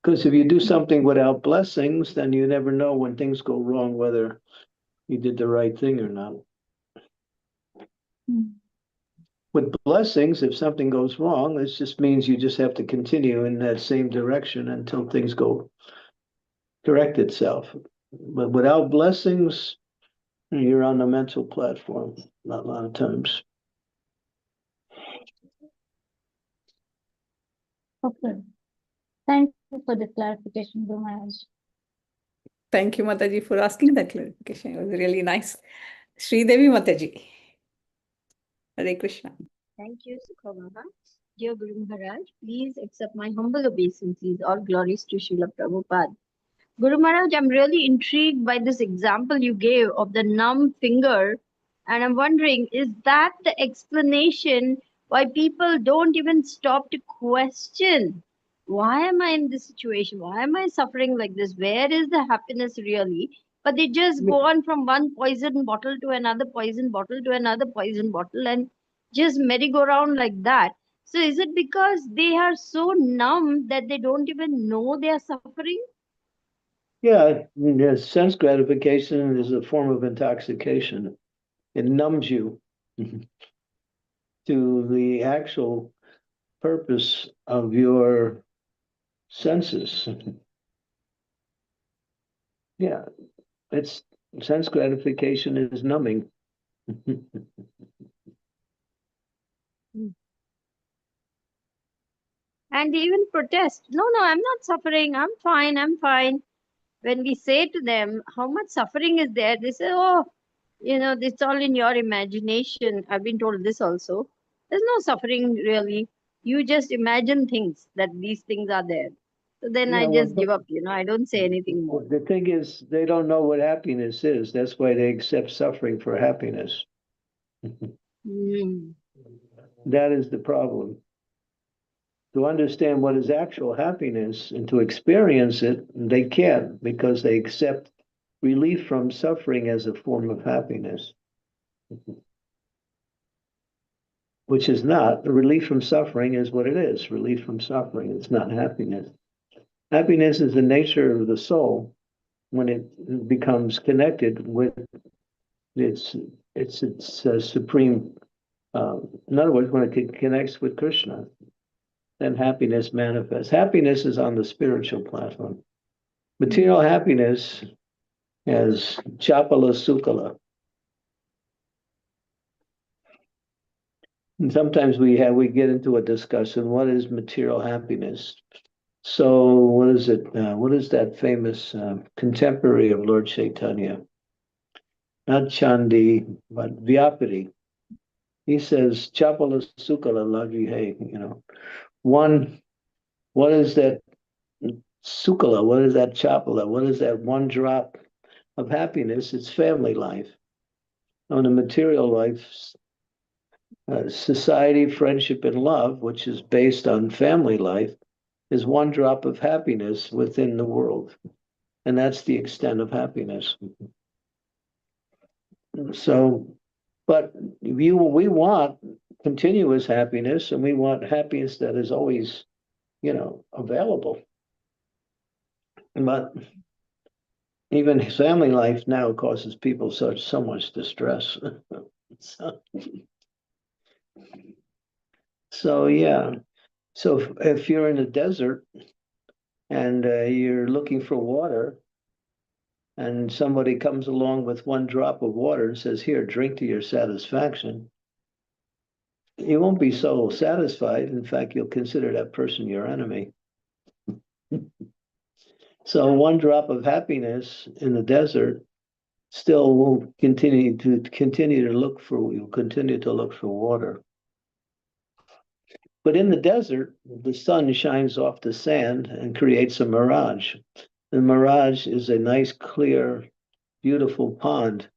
Because if you do something without blessings, then you never know when things go wrong, whether you did the right thing or not. Mm. With blessings, if something goes wrong, it just means you just have to continue in that same direction until things go correct itself. But without blessings, you're on the mental platform a lot of times. Okay. Thank you for the clarification, Guru Maharaj. Thank you, Mataji, for asking that clarification. It was really nice. Sri Devi Mataji. Hare Krishna. Thank you, Sukhababa. Dear Guru Maharaj, please accept my humble obeisances. All glories to Srila Prabhupada. Guru Maharaj, I'm really intrigued by this example you gave of the numb finger. And I'm wondering, is that the explanation why people don't even stop to question? Why am I in this situation? Why am I suffering like this? Where is the happiness really? But they just go on from one poison bottle to another poison bottle to another poison bottle and just merry-go-round like that. So is it because they are so numb that they don't even know they are suffering? Yeah, sense gratification is a form of intoxication. It numbs you to the actual purpose of your senses. Yeah, it's sense gratification is numbing. And they even protest. No, no, I'm not suffering. I'm fine. I'm fine. When we say to them how much suffering is there, they say, oh, it's all in your imagination. I've been told this also. There's no suffering really. You just imagine things that these things are there. So then Yeah, I well, just give up, I don't say anything more. the thing is, they don't know what happiness is. That's why they accept suffering for happiness. Hmm. That is the problem. To understand what is actual happiness and to experience it, they can't because they accept relief from suffering as a form of happiness, which is not. The relief from suffering is what it is. Relief from suffering. It's not happiness. Happiness is the nature of the soul when it becomes connected with its supreme. In other words, when it connects with Krishna, then happiness manifests. Happiness is on the spiritual platform. Material happiness as chapala sukala. And sometimes we get into a discussion, what is material happiness? So what is it? What is that famous contemporary of Lord Chaitanya? Not Chandi, but Vyapati. He says, Chapala Sukala Lagi Hey, one, what is that Sukala? What is that Chapala? What is that one drop of happiness? It's family life. On the material life, society, friendship, and love, which is based on family life, is one drop of happiness within the world. And that's the extent of happiness. So, but we want continuous happiness, and we want happiness that is always, available. But even family life now causes people so much distress. So yeah. So if you're in a desert and you're looking for water, and somebody comes along with one drop of water and says, "Here, drink to your satisfaction," you won't be so satisfied. In fact, you'll consider that person your enemy. So one drop of happiness in the desert still will continue to look for water. But in the desert, the sun shines off the sand and creates a mirage. The mirage is a nice, clear, beautiful pond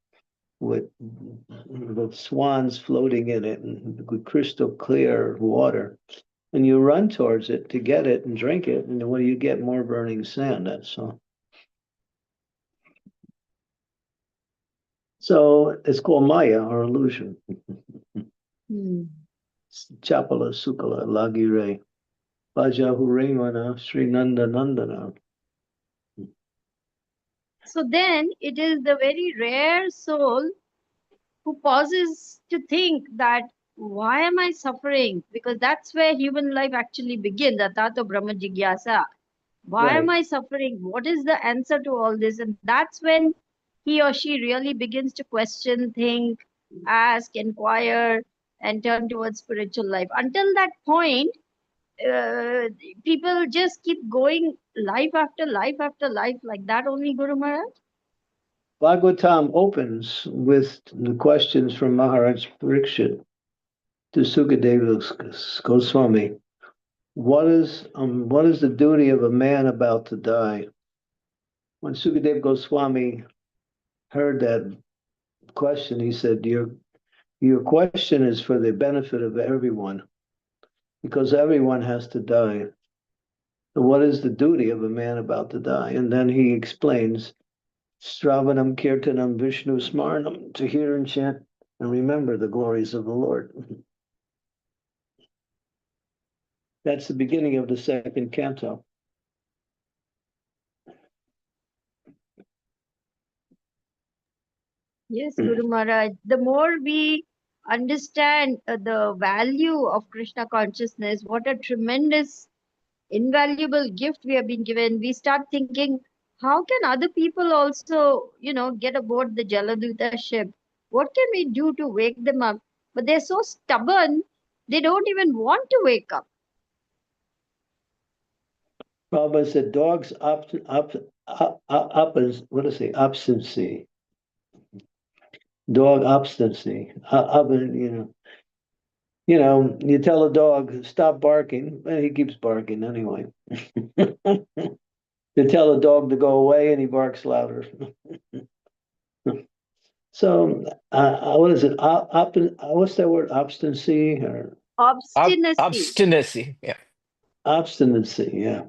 with swans floating in it and with crystal clear water. And you run towards it to get it and drink it, and when you get more burning sand, that's all. So it's called Maya, or illusion. Chapala Sukala Lagire Baja Huremana Sri Nanda Nandana. So then it is the very rare soul who pauses to think that why am I suffering? Because that's where human life actually begins, Atato Brahma Jigyasa. Why am Right. I suffering? What is the answer to all this? And that's when he or she really begins to question, think, ask, inquire, and turn towards spiritual life. Until that point, people just keep going life after life after life like that only, Guru Maharaj. Bhagavatam opens with the questions from Maharaj Parikshit to Sukadeva Goswami. What is the duty of a man about to die? When Sukadeva Goswami heard that question, he said, Your question is for the benefit of everyone, because everyone has to die. So what is the duty of a man about to die? And then he explains, Stravanam Kirtanam Vishnu Smarnam, to hear and chant and remember the glories of the Lord. That's the beginning of the second canto. Yes, Guru Maharaj. The more we understand the value of Krishna consciousness, what a tremendous, invaluable gift we have been given, we start thinking, how can other people also, get aboard the Jaladuta ship? What can we do to wake them up? But they're so stubborn, they don't even want to wake up. Prabhupada said dogs what is it? Obstinacy. Dog obstinacy. You tell a dog stop barking, and he keeps barking anyway. You tell a dog to go away, and he barks louder. So, what is it? What's that word? Obstinacy or Obstinacy. Obstinacy. Yeah. obstinacy? Yeah,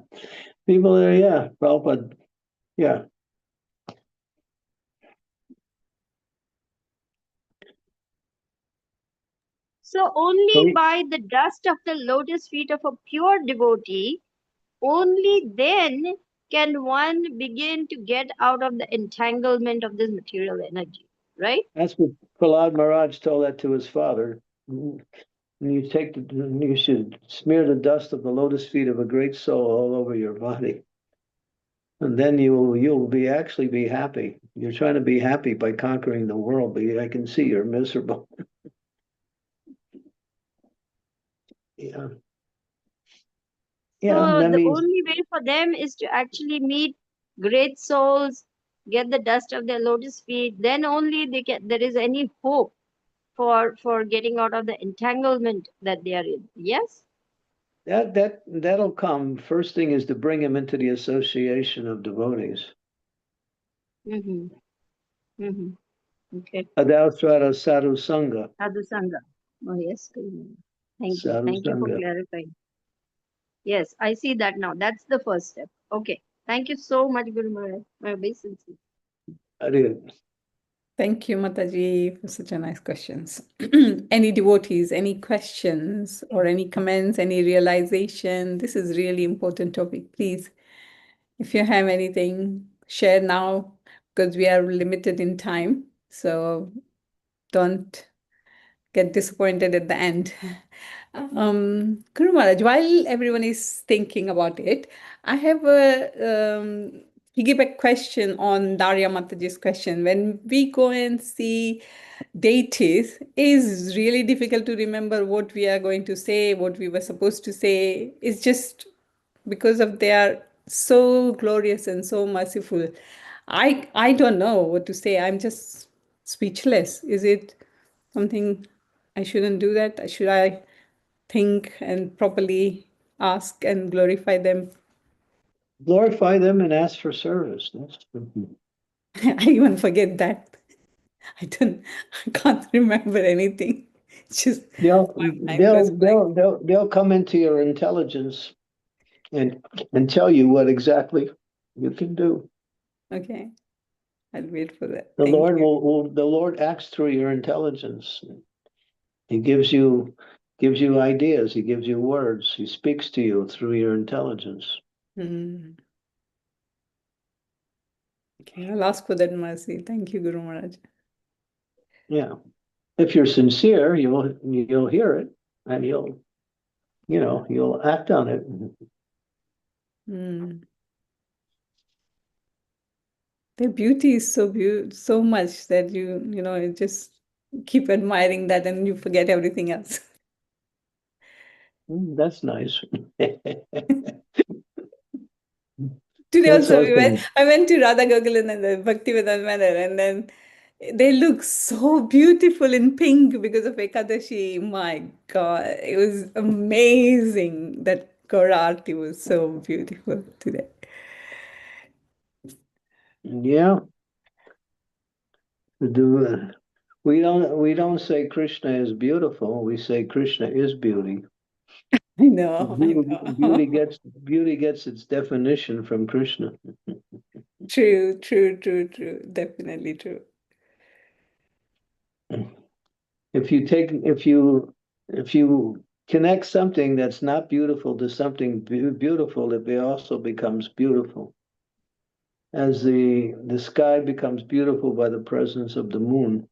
people are. Yeah, Prabhupada. Yeah. So only by the dust of the lotus feet of a pure devotee, only then can one begin to get out of the entanglement of this material energy, right? That's what Prahlad Maharaj told that to his father. You should smear the dust of the lotus feet of a great soul all over your body, and then you'll be happy. You're trying to be happy by conquering the world, but I can see you're miserable. Yeah. So Yeah, that the means only way for them is to actually meet great souls, get the dust of their lotus feet. Then only there is any hope for getting out of the entanglement that they are in. Yes. that'll come. First thing is to bring him into the association of devotees. Mm-hmm. Mm-hmm. Okay. Adavsvara sadhu sangha. Sadhu Sangha. Oh yes. Thank you. Sadhu Thank you for sangha. clarifying. Yes, I see that now. That's the first step. Okay. Thank you so much, Guru Maharaj. My obeisance. Hare. Thank you, Mataji, for such a nice questions. Any devotees, any questions or any comments, any realization? This is really important topic. Please, if you have anything, share now because we are limited in time. So don't get disappointed at the end. Guru Maharaj, while everyone is thinking about it, I have a piggyback question on Daria Mataji's question. When we go and see deities, it is really difficult to remember what we are going to say, what we were supposed to say. It's just because of they are so glorious and so merciful. I don't know what to say. I'm just speechless. Is it something I shouldn't do that? Should I think and properly ask and glorify them? Glorify them and ask for service. I even forget that. I can't remember anything. It's just my mind goes blank. They'll come into your intelligence and tell you what exactly you can do. Okay, I'll wait for that. The Thank Lord you. the Lord acts through your intelligence. He gives you ideas, he gives you words, he speaks to you through your intelligence. Mm. Okay, I'll ask for that mercy. Thank you, Guru Maharaj. Yeah. If you're sincere, you'll hear it and you'll act on it. Mm. Their beauty is so much that you just keep admiring that and you forget everything else. That's nice. Today That's also awesome. I went to Radha Gokulan and the Bhaktivedanta Manor, and then they look so beautiful in pink because of Ekadashi. My God, it was amazing. That Gaura Aarti was so beautiful today. Yeah. We don't say Krishna is beautiful. We say Krishna is beauty. I know, I know. Beauty gets its definition from Krishna. True, true, true, true. Definitely true. If you connect something that's not beautiful to something beautiful, it also becomes beautiful. As the sky becomes beautiful by the presence of the moon,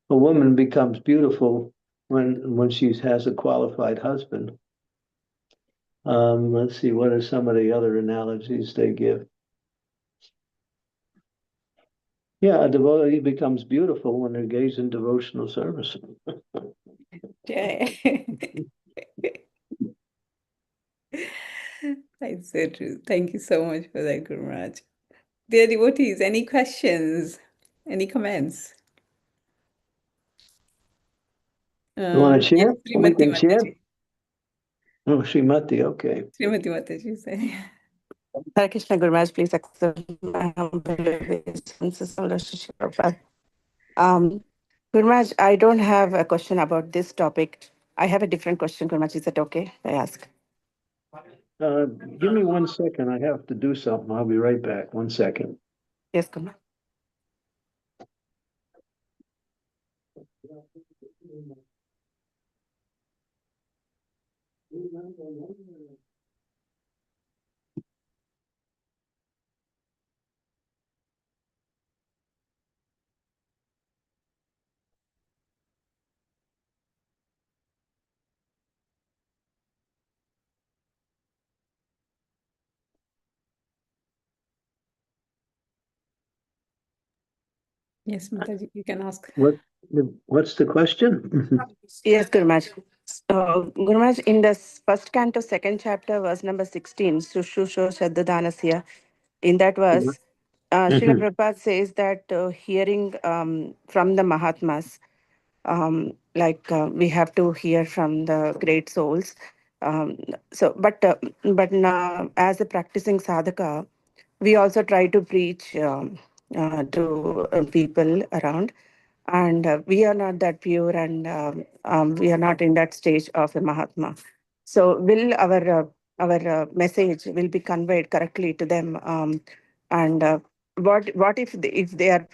a woman becomes beautiful when she has a qualified husband. Let's see, what are some of the other analogies they give? Yeah, a devotee becomes beautiful when they're engaged in devotional service. Yeah. That's so true. Thank you so much for that, Guru Maharaj. Dear devotees, any questions? Any comments? You want to Yes, share? We Srimati can share. Mataji. Oh, Srimati, okay. Srimati Mataji said. Hare Krishna Guru Maharaj, please accept my humble obeisances. Guru Maharaj, I don't have a question about this topic. I have a different question, Guru Maharaj. Is that okay if I ask? Give me 1 second. I have to do something. I'll be right back. 1 second. Yes, Guru Maharaj. Yes, Mataji, you can ask. What's the question? Yes, Guru Maharaj. Guru Maharaj, in the first canto, second chapter, verse number 16, Sushusho Shaddadanasya, in that verse, Srila Prabhupada says that hearing from the Mahatmas, we have to hear from the great souls. But now, as a practicing sadhaka, we also try to preach to people around, and we are not that pure, and we are not in that stage of a Mahatma. So, will our message will be conveyed correctly to them? And what if they are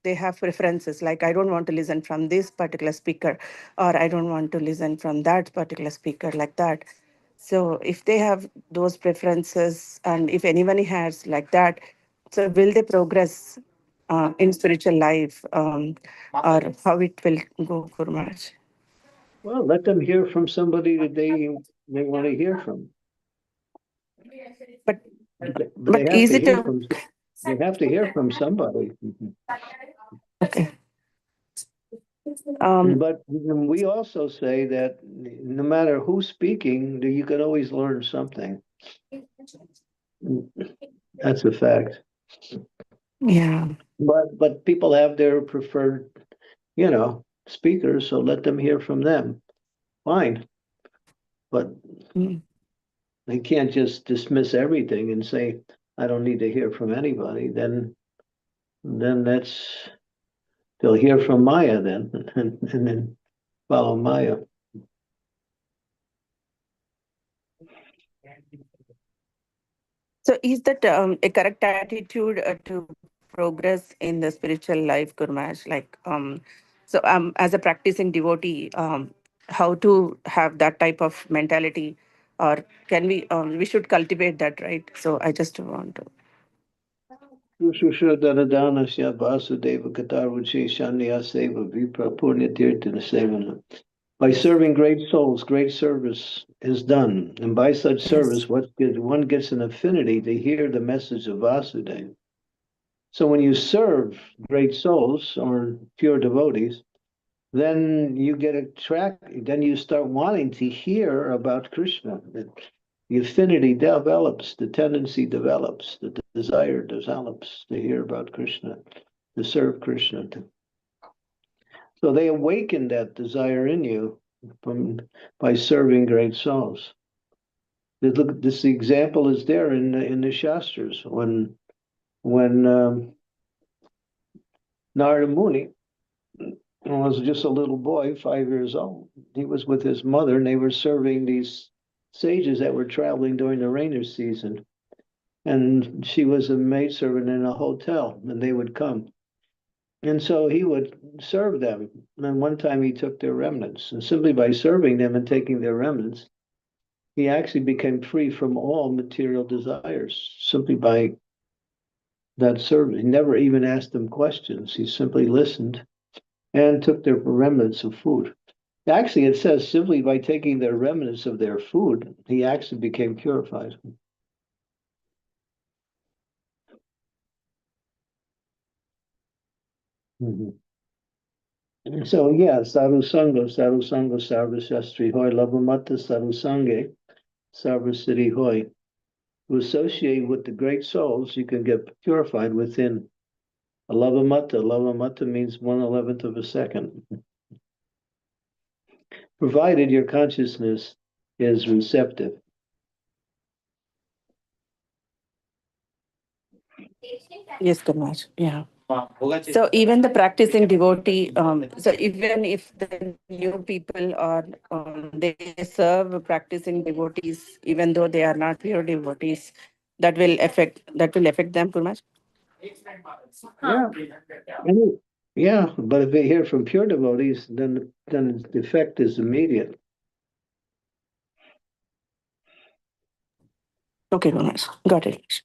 they have preferences, like I don't want to listen from this particular speaker, or I don't want to listen from that particular speaker, like that. So if they have those preferences, and if anyone has like that, so will they progress in spiritual life, or how it will go, Guru Maharaj? Well, let them hear from somebody that they want to hear from. But They have is to it hear from. They have to hear from somebody. okay? But we also say that no matter who's speaking, you can always learn something. That's a fact. Yeah. But people have their preferred, speakers, so let them hear from them. Fine. But they can't just dismiss everything and say, I don't need to hear from anybody. Then they'll hear from Maya then, and then follow Maya. So is that a correct attitude to progress in the spiritual life, Guru Maharaj? As a practicing devotee, how to have that type of mentality, or can we should cultivate that, right? So I just want to. By serving great souls, great service is done. And by such service, one gets an affinity to hear the message of Vasudeva. So when you serve great souls or pure devotees, then you get attracted, then you start wanting to hear about Krishna. The affinity develops, the tendency develops, the desire develops to hear about Krishna, to serve Krishna. So they awaken that desire in you by serving great souls. Look, this example is there in the Shastras when Narada Muni was just a little boy, 5 years old. He was with his mother, and they were serving these sages that were traveling during the rainy season. And she was a maidservant in a hotel, and they would come. And so he would serve them. And one time he took their remnants. And simply by serving them and taking their remnants, he actually became free from all material desires simply by that service. He never even asked them questions. He simply listened and took their remnants of food. Actually, it says simply by taking their remnants of their food, he actually became purified. So, yeah, sadhu sanga, sarva shastri hoy, lavamata sadhu sange, sarva siddhi hoy. To associate with the great souls, you can get purified within a lavamata. Lavamata means 1/11 of a second. Provided your consciousness is receptive. Yes, Guru Maharaj. Yeah. So even the practicing devotee, so even if the new people are they serve practicing devotees, even though they are not pure devotees, that will affect them, Guru Maharaj? Yeah. Yeah, but if they hear from pure devotees, then the effect is immediate. Okay, Guru Maharaj. Got it.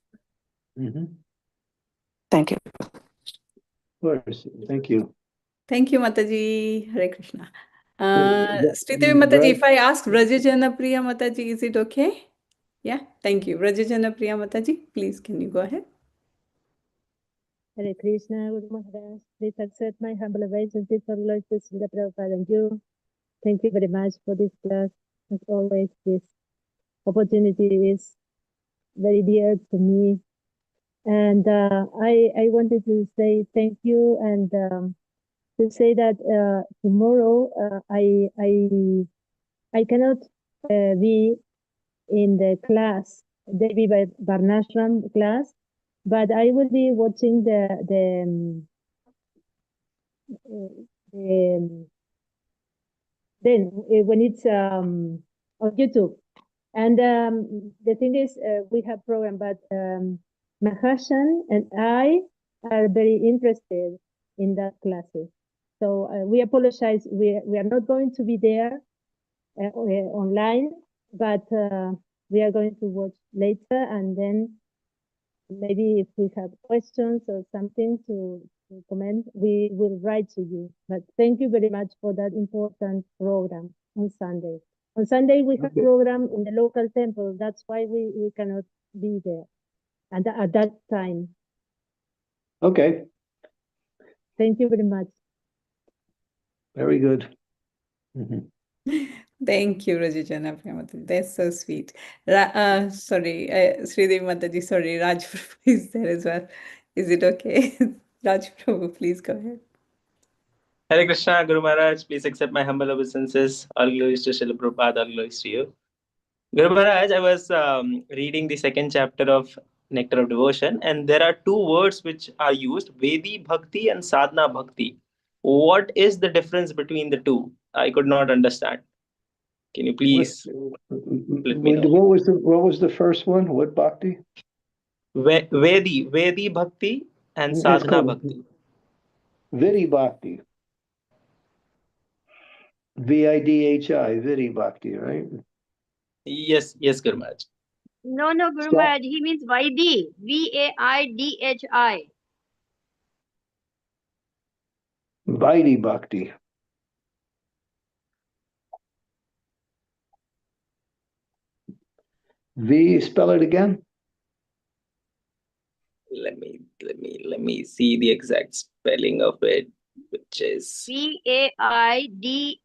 Thank you. Of course. Thank you. Thank you, Mataji. Hare Krishna. Yeah, Sridevi Mataji, right. if I ask Vrajajana Priya Mataji, is it okay? Yeah, thank you. Vrajajana Priya Mataji, please, can you go ahead? Hare Krishna, Guru Maharaj. Please accept my humble obeisances for Lord Srila Prabhupada and you. Thank you very much for this class. As always, this opportunity is very dear to me. And I wanted to say thank you and to say that tomorrow I cannot be in the class, Devi Varnashram class, but I will be watching the then when it's on YouTube. And the thing is, we have program, but Mahashan and I are very interested in that classes. So we apologize. We are not going to be there online, but we are going to watch later, and then maybe if we have questions or something to comment, we will write to you. But thank you very much for that important program on Sunday. On Sunday, we have program in the local temple. That's why we cannot be there at that time. Okay, Thank you very much. very good. Mhm. Thank you, Rajijana Premati. That's so sweet. Sorry, Sridevi Mataji, sorry, Raj Prabhu is there as well. Is it okay? Raj Prabhu, please go ahead. Hare Krishna, Guru Maharaj, please accept my humble obeisances. All glories to Srila Prabhupada, all glories to you. Guru Maharaj, I was reading the second chapter of Nectar of Devotion, and there are two words which are used, Vedi Bhakti and Sadhana Bhakti. What is the difference between the two? I could not understand. Can you please let me know? What was the first one? What bhakti? Vedi Bhakti and It's Sadhana called Bhakti. Vidhi Bhakti. Vidhi, Vidhi Bhakti, right? Yes, Guru Maharaj. No, Guru Maharaj, he means Vaidhi. Vaidhi. Vidhi Bhakti. Spell it again. Let me see the exact spelling of it, which is Vaidhi.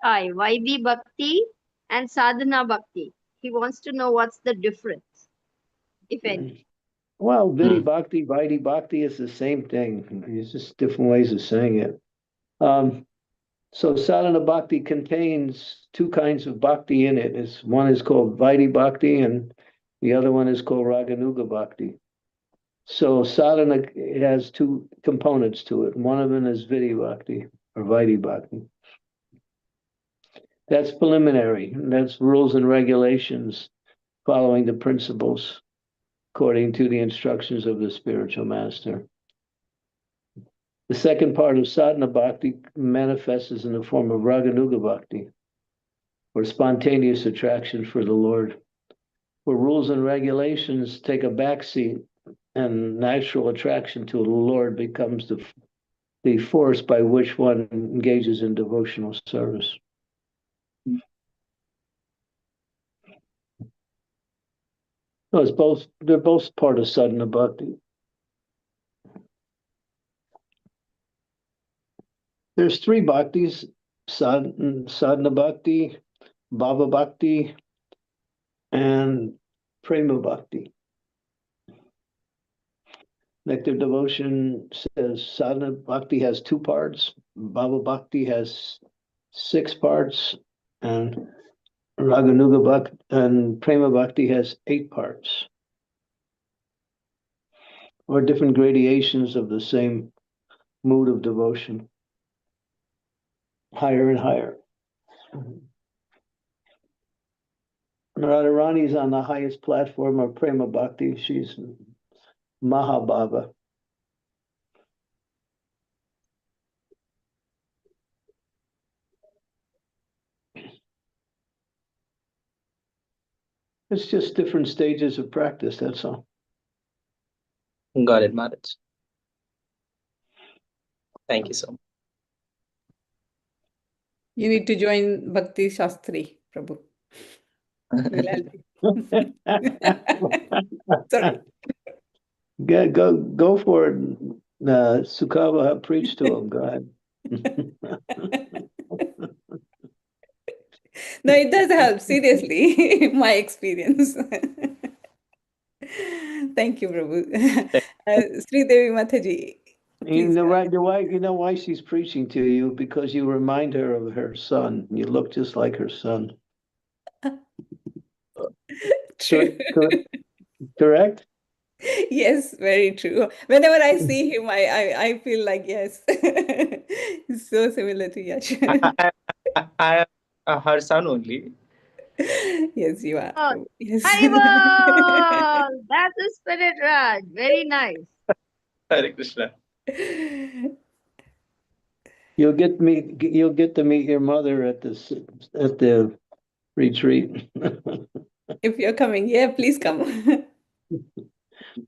Vaidhi Bhakti and Sadhana Bhakti. He wants to know what's the difference, if any. Well, Vidhi Bhakti, Vidhi Bhakti is the same thing. It's just different ways of saying it. So Sadhana Bhakti contains two kinds of bhakti in it. One is called Vidhi Bhakti and the other one is called Raganuga Bhakti. So sadhana has two components to it. One of them is Vidhi Bhakti or Vidhi Bhakti. That's preliminary. That's rules and regulations following the principles according to the instructions of the spiritual master. The second part of sadhana bhakti manifests in the form of Raganuga Bhakti, or spontaneous attraction for the Lord, where rules and regulations take a backseat and natural attraction to the Lord becomes the force by which one engages in devotional service. No, they're both part of sadhana bhakti. There's three bhaktis: sadhana bhakti, bhava bhakti, and prema bhakti. Nectar Devotion says sadhana bhakti has two parts, bhava bhakti has 6 parts, and Raganuga Bhakti and Prema Bhakti has 8 parts, or different gradations of the same mood of devotion, higher and higher. Radharani is on the highest platform of Prema Bhakti. She's Mahabhava. It's just different stages of practice, that's all. got it, Maharaj. Thank you so much. You need to join Bhakti Shastri, Prabhu. We'll help you. Sorry. Go for it. Sukava preached to him. Go ahead. No, it does help, seriously, my experience. Thank you, Prabhu. Sri Devi Mataji, You please know, go right, ahead. you know why she's preaching to you? Because you remind her of her son. You look just like her son. True. Correct? Yes, very true. Whenever I see him, I feel like, yes, he's so similar to Yash. I am her son only. Yes, you are, Oh, Prabhu. Yes. Haribol! That's the spirit, Raj. Very nice. Hare Krishna. You'll get to meet your mother at the retreat. If you're coming, yeah, please come.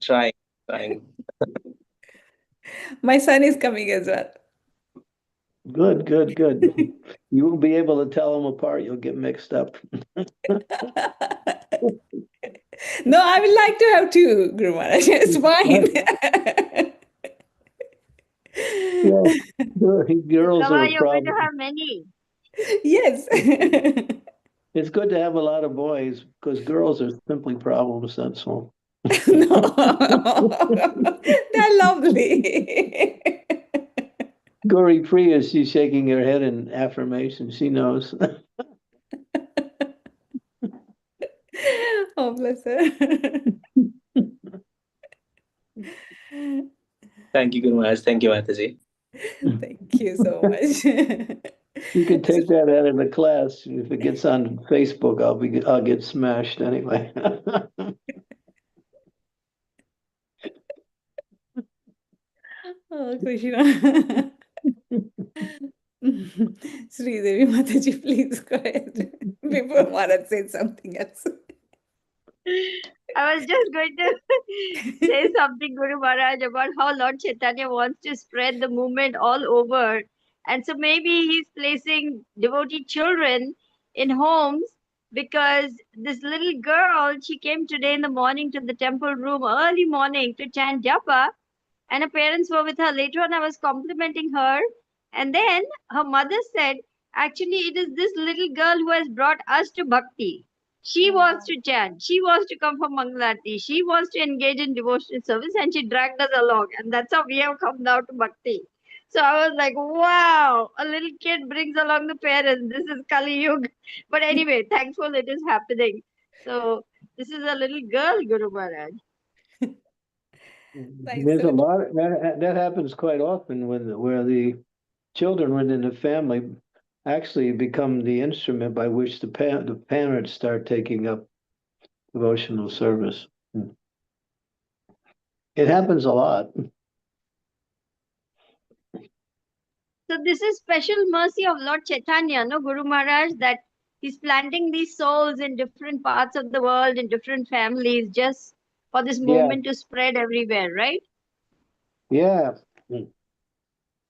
Trying. My son is coming as well. Good. You won't be able to tell them apart. You'll get mixed up. No, I would like to have two, Guru Maharaj. It's fine. Yeah, girls are Lava, a you're going to problem. have many. Yes. It's good to have a lot of boys because girls are simply problems. That's all. No, they're lovely. Gauri Priya, she's shaking her head in affirmation. She knows. Oh, bless her. Thank you, Guru Maharaj. Thank you, Mataji. Thank you so much. You can take that out of the class. If it gets on Facebook, I'll get smashed anyway. Oh, Krishna. Sri Devi Mataji, please go ahead before Maharaj says something else. I was just going to say something, Guru Maharaj, about how Lord Chaitanya wants to spread the movement all over. And so maybe he's placing devotee children in homes because this little girl, she came today in the morning to the temple room, early morning, to chant japa. And her parents were with her. Later on, I was complimenting her. And then her mother said, actually, it is this little girl who has brought us to bhakti. She wants to chant. She wants to come for Mangalati. She wants to engage in devotional service and she dragged us along. And that's how we have come now to bhakti. So I was like, wow, a little kid brings along the parents. This is Kali Yuga. But anyway, thankful it is happening. So this is a little girl, Guru Maharaj. There's a lot that happens quite often where the children within the family actually become the instrument by which the parents start taking up devotional service. It happens a lot. So this is special mercy of Lord Chaitanya, no Guru Maharaj, that he's planting these souls in different parts of the world, in different families, just for this Yeah, movement to spread everywhere, right? yeah,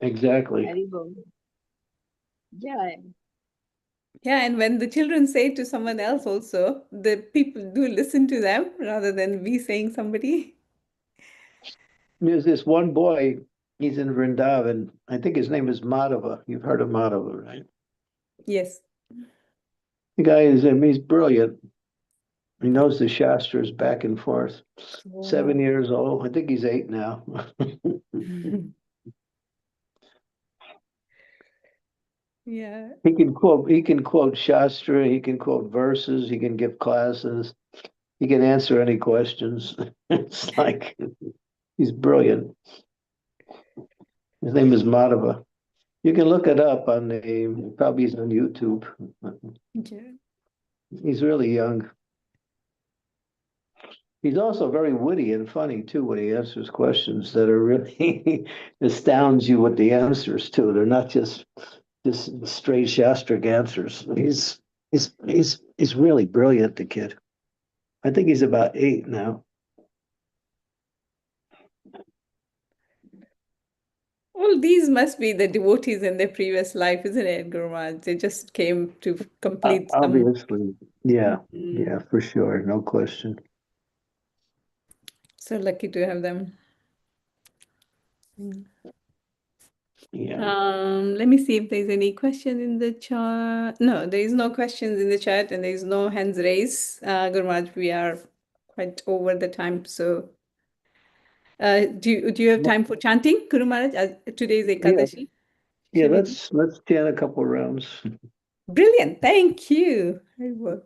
exactly. Haribol. Jai. Yeah, and when the children say to someone else also, the people do listen to them rather than we saying somebody. There's this one boy, he's in Vrindavan. I think his name is Madhava. You've heard of Madhava, right? Yes. The guy he's brilliant. He knows the Shastras back and forth. 7 years old. I think he's 8 now. Yeah. He can quote Shastra, he can quote verses, he can give classes, he can answer any questions. It's like he's brilliant. His name is Madhava. You can look it up on probably he's on YouTube. Yeah. He's really young. He's also very witty and funny too when he answers questions that are really astounds you with the answers to. They're not just straight Shastric answers. He's really brilliant, the kid. I think he's about 8 now. Well, these must be the devotees in their previous life, isn't it, Guru Maharaj? They just came to complete some. Obviously, yeah, for sure, no question. So lucky to have them. Yeah. Let me see if there's any question in the chat. No, there is no questions in the chat and there is no hands raised. Guru Maharaj, we are quite over the time. So do you have time for chanting, Guru Maharaj? Today is Ekadashi. Yeah, Shall we do? let's chant a couple rounds. Brilliant. Thank you. Very well.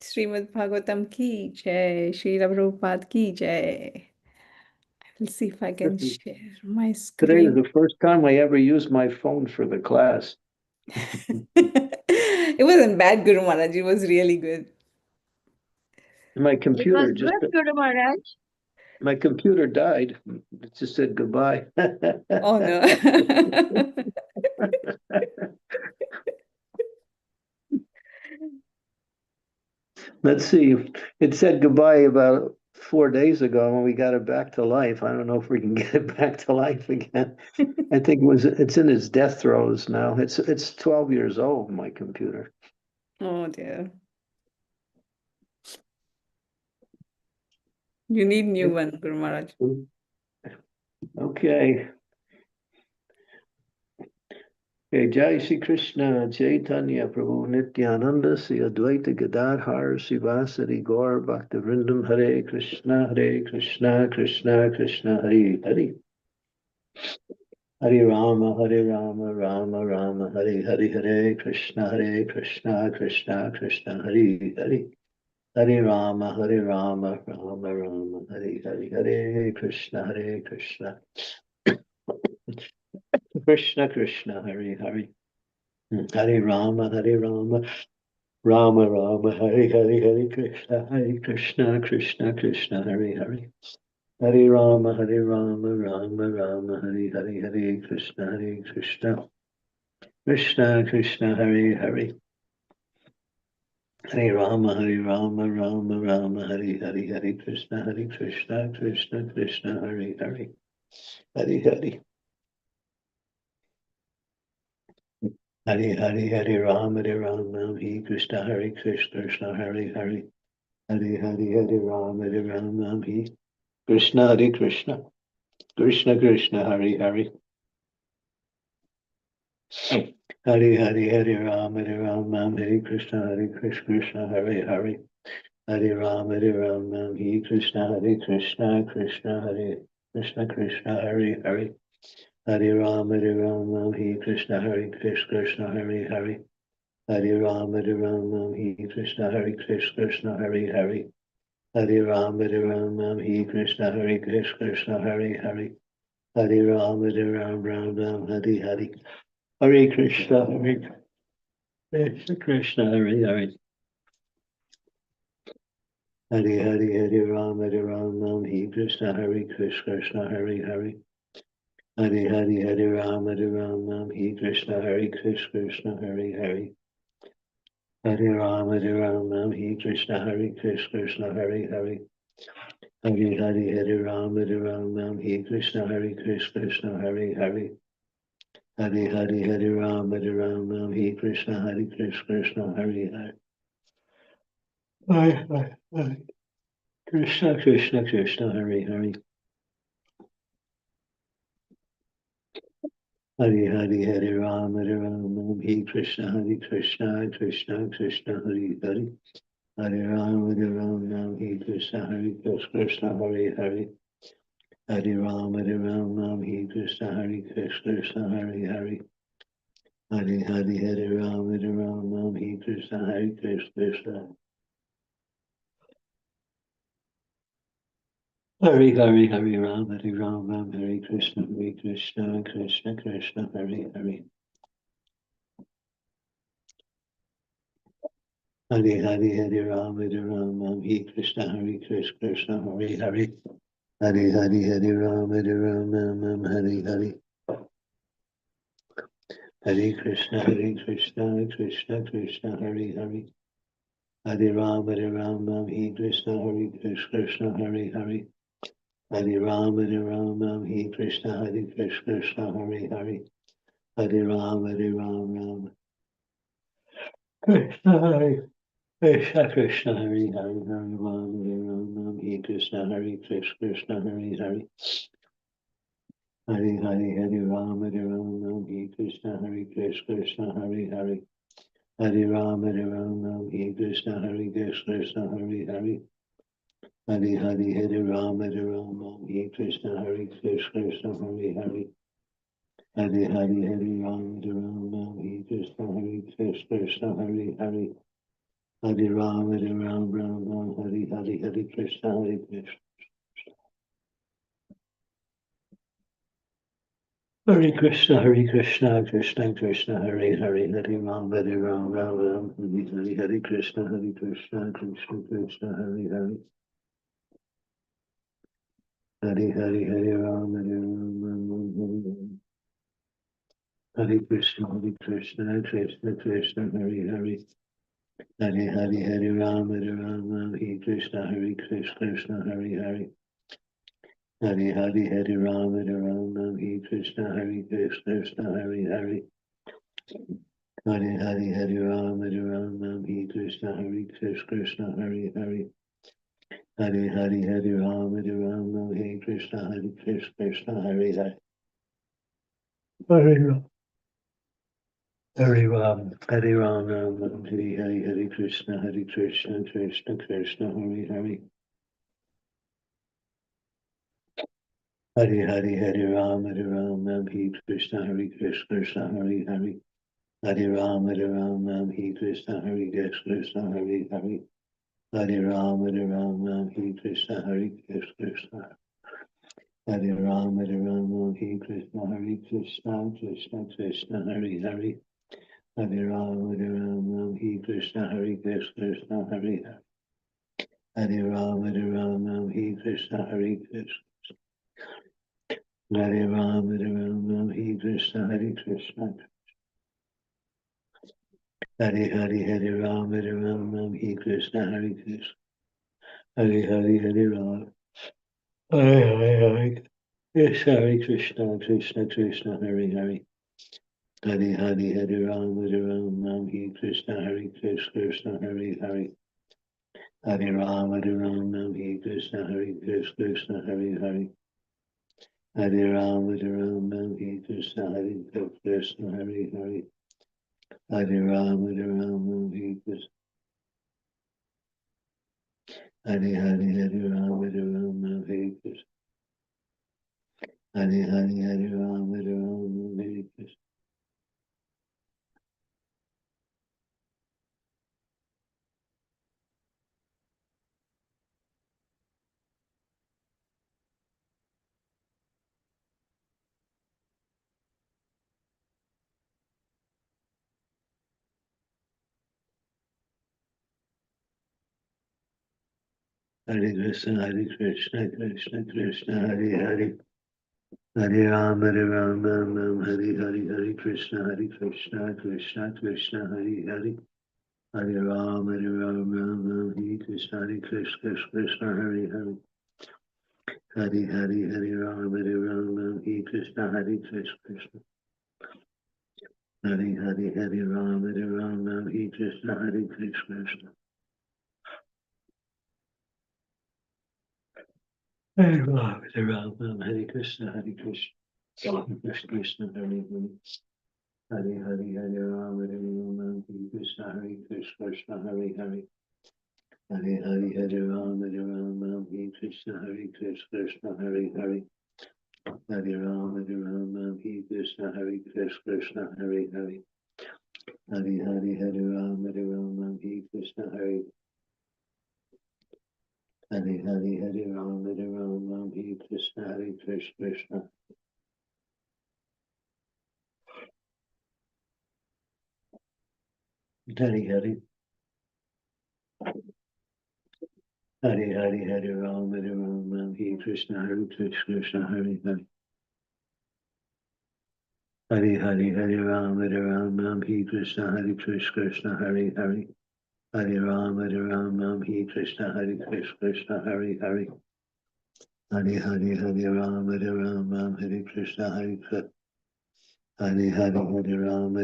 Srimad Bhagavatam ki jai. Srila Prabhupada ki jai. Let's see if I can share my Today is screen. the first time I ever used my phone for the class. It wasn't bad, Guru Maharaj. It was really good. My It computer was good, Guru Maharaj. my computer died. It just said goodbye. Oh no. Let's see. It said goodbye about 4 days ago when we got it back to life. I don't know if we can get it back to life again. I think it's in its death throes now. It's 12 years old, my computer. Oh dear. You need new one, Guru Maharaj. Okay. Okay, Jai Shri Krishna, Chaitanya Prabhu Nityananda, Sri Advaita Gadadhar, Sivasari Gaur Bhaktivinoda Hare Krishna, Krishna Krishna, Hare Hare. Hare Rama, Rama Rama, Hare Hare, Krishna Krishna Krishna, Hare Hare. Hare Rama, Rama Rama, Hare Hare, Krishna Krishna. Krishna, Hare Hare. Hare Rama, Rama Rama, Hare Krishna Krishna, Hare Hare. Hare Rama, Rama Rama, Hare Hare, Krishna Krishna. Krishna, Hare Hare. Hare Rama, Rama Rama, Hare Krishna Krishna Krishna, Hare Hare. Hare Hare. Hare Rama, Hare Krishna Krishna, Hare Hare. Hare Rama, Hare Krishna Krishna Krishna, Hare Hare. Hare Rama, Hare Krishna Krishna, Hare Hare. Hare Rama, Hare Krishna Krishna Krishna, Hare Hare. Hare Rama, Hare Krishna Krishna, Hare Hare. Hare Rama, Hare Krishna Krishna, Hare Hare. Hare Rama, Hare Krishna Krishna, Hare Hare. Hare Rama, Hare Hare. Hare Krishna Krishna, Hare Hare. Hare Rama, Hare Krishna Krishna, Hare Hare. Hare Rama, Hare Krishna Krishna, Hare Hare. Hare Rama, Hare Krishna Krishna, Hare Hare. Hare Rama, Hare Krishna Krishna, Hare Hare. Hare Rama, Hare Krishna Krishna, Hare Hare. Hare Krishna Krishna, Hare Hare. Hare Rama, Hare Krishna Krishna Krishna, Hare Hare. Hare Rama, Hare Krishna Krishna, Hare Hare. Hare Rama, Hare Krishna Krishna, Hare Hare. Hare Rama, Hare Krishna Krishna. Hare Rama, Hare Krishna Krishna Krishna, Hare Hare. Hare Rama, Hare Krishna Krishna, Hare Hare. Hare Rama, Hare Hare. Hare Krishna Krishna Krishna, Hare Hare. Hare Rama, Hare Krishna Krishna, Hare Hare. Hare Rama, Hare Krishna Krishna, Hare Hare. Hare Rama, Krishna Hare Krishna, Hare Hare. Hare Rama, Hare Krishna Krishna, Hare Hare. Hari Hari Hari Ram Hare Ram Ram Hare Krishna Hare Krishna Krishna Hare Hare Hari Ram Ram Hare Krishna Hare Krishna Hare Hare Hari Hari Hare Ram Ram Hare Krishna Hare Krishna Hare Hare Hari Hari Hare Ram Ram Hare Krishna Hare Krishna Hare Hare Hari Ram Ram Hari Hari Hare Krishna Hare Krishna Hare Krishna Krishna Krishna Hare Hare Hare Ram Ram Hari Hari Hare Krishna Krishna Krishna Hare Hare Hari Hari Hare Ram Hare Krishna Krishna Krishna Hare Hare Hari Hari Hare Ram Hare Krishna Krishna Hare Hare Hari Hari Hare Ram Hare Krishna Krishna Hare Hare Hari Hari Hare Ram Hare Krishna Krishna Hare Hare Hari Hari Hare Ram Hare Krishna Krishna Hare Hare Hare Ram Hare Ram Hare Ram Hare Hare Krishna Krishna Krishna Hare Hare Hari Hari Hare Ram Hare Krishna Krishna Hare Hare Hari Ram Hare Krishna Krishna Hare Hare Hari Ram Hare Krishna Krishna Hare Ram Hare Krishna Krishna Krishna Hare Hare Hare Ram Hare Krishna Krishna Hare Hare Hare Ram Hare Krishna Krishna Hare Ram Hare Krishna Krishna Hare Hare Hare Ram Hare Krishna Krishna Hare Hare Hare Ram Hare Hare Yes, Hare Krishna Krishna Krishna Hare Hare Hare Hare Hare Ram Hare Krishna Krishna Hare Hare Hare Ram Hare Krishna Krishna Hare Hare Hare Ram Hare Krishna Krishna Hare Hare Hare Ram Hare Krishna Hare Hare Hare Ram Hare Krishna Hare Hare Hare Ram Hare Krishna Hare Krishna Krishna Krishna Hare Hare Hare Ram Hare Hare Hare Krishna Krishna Krishna Hare Hare Hare Ram Hare Krishna Krishna Hare Hare Hare Hare Ram Hare Krishna Krishna Hare Hare Ram Hare Krishna Krishna Hare Ram Hare Krishna Krishna Krishna Hare Hare Hare Hare Ram Hare Krishna Krishna Hare Hare Hare Hare Ram Hare Krishna Krishna Hare Hare Hare Ram Hare Krishna Krishna Hare Hare Hare Hare Ram Hare Krishna Hare Hare Ram Hare Krishna Krishna Hare Hare Hare Hare Ram Hare Krishna Krishna Hare Hare Hare Hare Ram Hare Krishna Krishna Hare Hare Hare Ram Hare Krishna Krishna Hare Hare Hare Hare Ram Hare Krishna Krishna Hare Hare Ram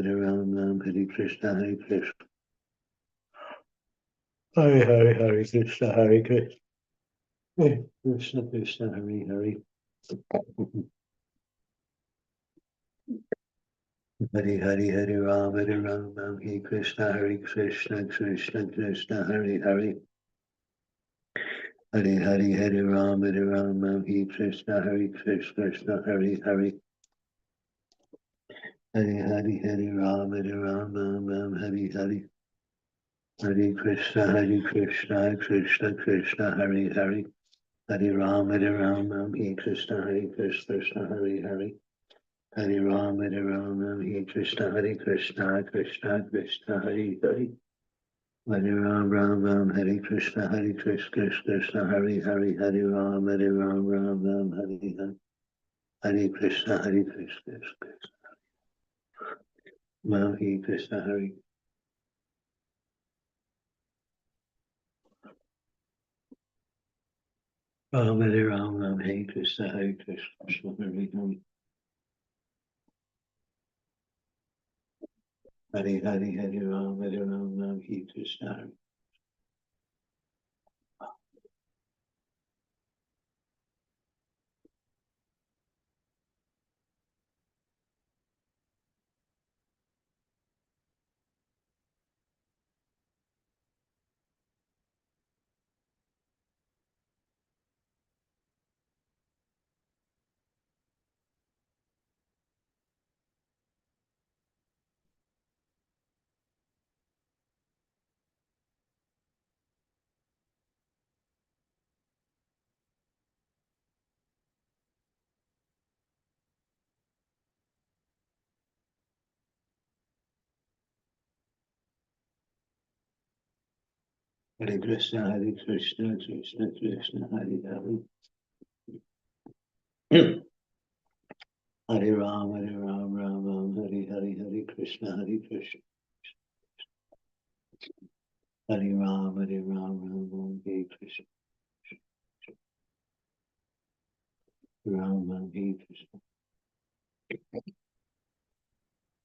Hare Krishna Krishna Hare Krishna Krishna Krishna Krishna Hare Hare Hare Hare Hare Ram, Hare Ram, Ram Hare Krishna, Hare Krishna, Krishna Krishna, Hare Hare. Hare Hare Hare Ram, Hare Ram, Ram Hare Krishna, Hare Krishna, Hare Hare. Hare Hare Hare Ram, Hare Ram, Ram Hare Hare. Hare Krishna, Krishna Krishna, Hare Hare. Hare Ram, Ram Hare Krishna, Krishna, Hare Hare. Hare Ram, Ram Hare Krishna, Krishna Krishna, Hare Hare. Hare Ram, Ram Hare Krishna, Krishna, Hare Hare. Hare Ram, Ram Hare Hare. Hare Krishna, Krishna, Ram Hare Krishna, Hare. Ram, Ram Hare Krishna, Krishna, Hare Hare. Hare Hare Ram, Ram Hare Krishna, Hare. Hare Krishna, Krishna Krishna, Hare Hare. Hare Ram, Ram, Hare Hare, Hare Krishna, Krishna. Hare Ram, Ram, Hare Krishna. Ram, Hare Krishna.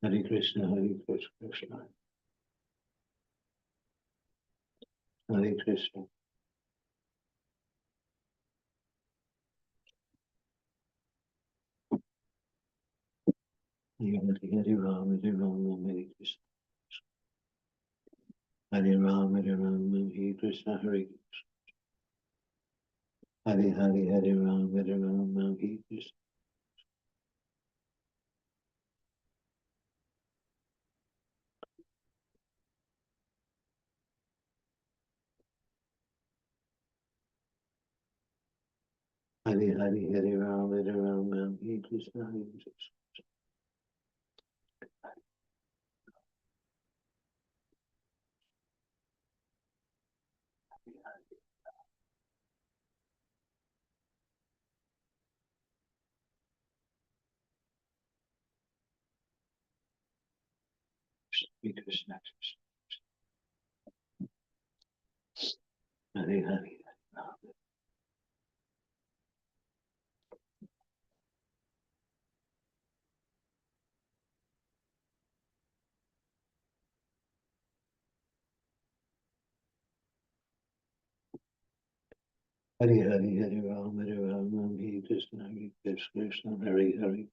Hare Krishna, Krishna. Hare Krishna. Hare Ram, Hare Krishna. Hare Ram, Hare Krishna, Hare Krishna. Hare Ram, Hare Krishna. Hare Ram, Hare Krishna, Hare Krishna. Hare Krishna, Hare Hare. Hare Ram, Hare Krishna, Krishna, Hare Hare.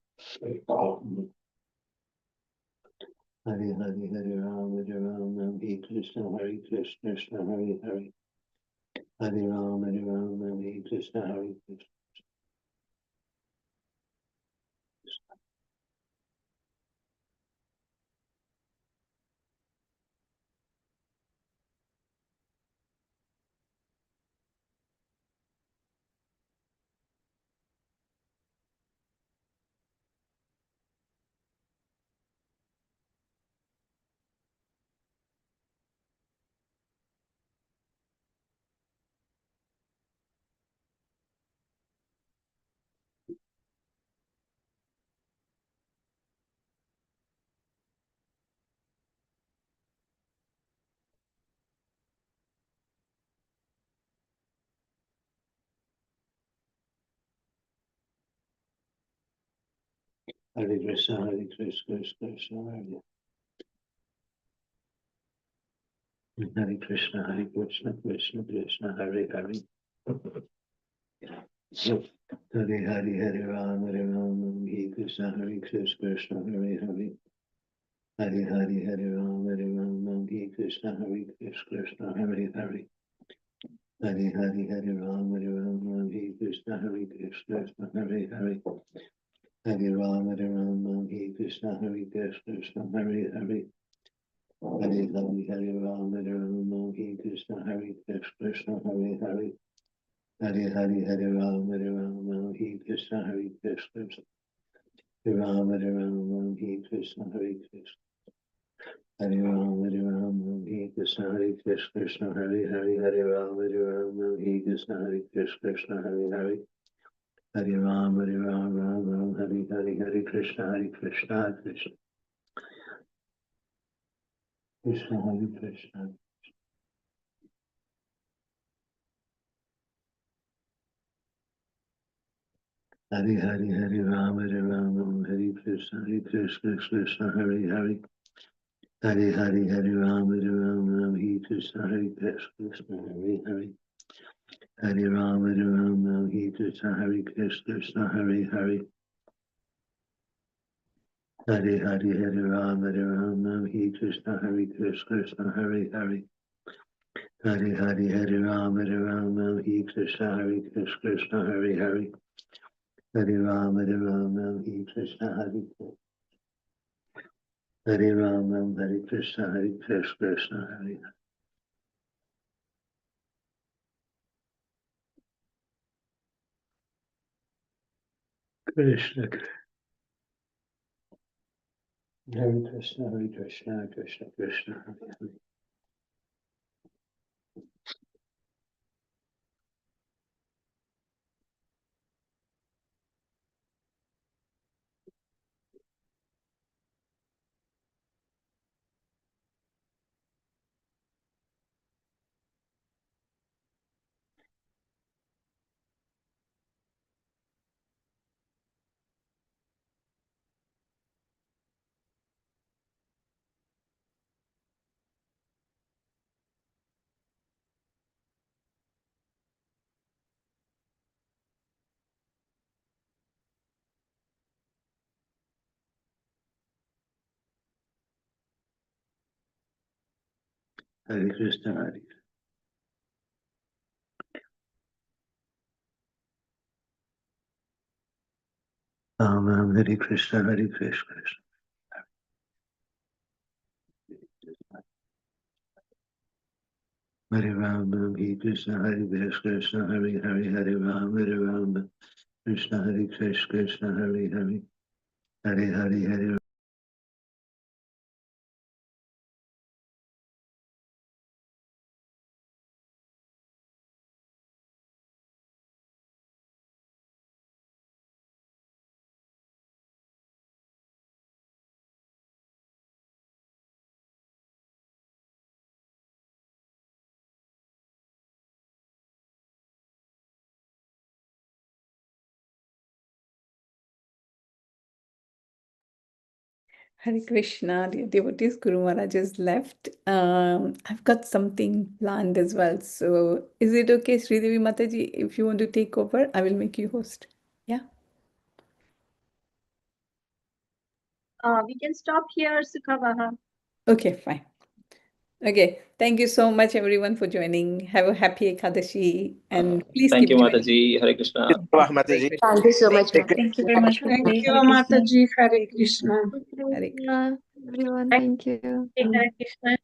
Hare Ram, Hare Krishna, Krishna, Hare Hare. Hare Ram, Hare Krishna, Hare Krishna. Hare Krishna, Krishna, Hare Hare Krishna, Krishna Krishna, Hare Hare. Hare Hare Hare Ram Hare Ram Hare Krishna Hare Krishna Hare Hare Hare Hare Hare Ram Hare Ram Hare Krishna Hare Krishna Hare Hare Hare Hare Hare Ram Hare Ram Hare Krishna Hare Krishna Hare Hare Hare Ram Hare Ram Hare Krishna Hare Krishna Hare Hare Hare Hare Hare Ram Hare Ram Hare Krishna Hare Krishna Hare Hare Hare Hare Hare Ram Hare Ram Hare Krishna Hare Krishna Ram Hare Ram Hare Krishna Hare Krishna Hare Ram Hare Ram Hare Krishna Hare Krishna Hare Hare Hare Ram Hare Ram Hare Krishna Hare Krishna Hare Hare Hare Ram Hare Ram Ram Ram Hare Hare Hare Krishna Krishna Krishna Hare Krishna Hare Hare Hare Ram Hare Ram Hare Krishna Krishna Hare Hare Hare Hare Hare Ram Hare Ram Hare Krishna Krishna Hare Hare Hare Ram Hare Ram Hare Krishna Krishna Hare Hare Hare Hare Hare Ram Hare Ram Hare Krishna Krishna Hare Hare Hare Hare Hare Ram Hare Ram Hare Krishna Krishna Hare Hare Hare Ram Hare Ram Hare Krishna Hare Ram Hare Krishna Krishna Hare Hare Krishna Hare Krishna Krishna Krishna Hare Hare Hare Krishna Hare Ram Hare Krishna Krishna Hare Ram Hare Krishna Krishna Hare Hare Hare Ram Krishna Krishna Hare Hare Hare Hare Hare Hare Krishna, dear devotees, Guru Maharaj has left. I've got something planned as well. So is it okay, Sridevi Mataji, if you want to take over, I will make you host. Yeah? We can stop here, Sukavaha. Okay, fine. Okay, thank you so much everyone for joining. Have a happy Ekadashi and please Thank keep you, joining. Mataji. Hare Krishna. Hare Mataji. Krishna. Thank you so much, Hare Mataji. Thank you very much, Thank Mataji. you, Hare Krishna. Mataji. Hare Krishna. Hare Krishna. Everyone, thank you. Hare Krishna.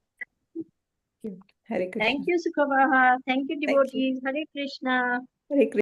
Hare Krishna. Thank you, Sukavaha. Thank you, Thank you. devotees. Hare Krishna. Hare Krishna.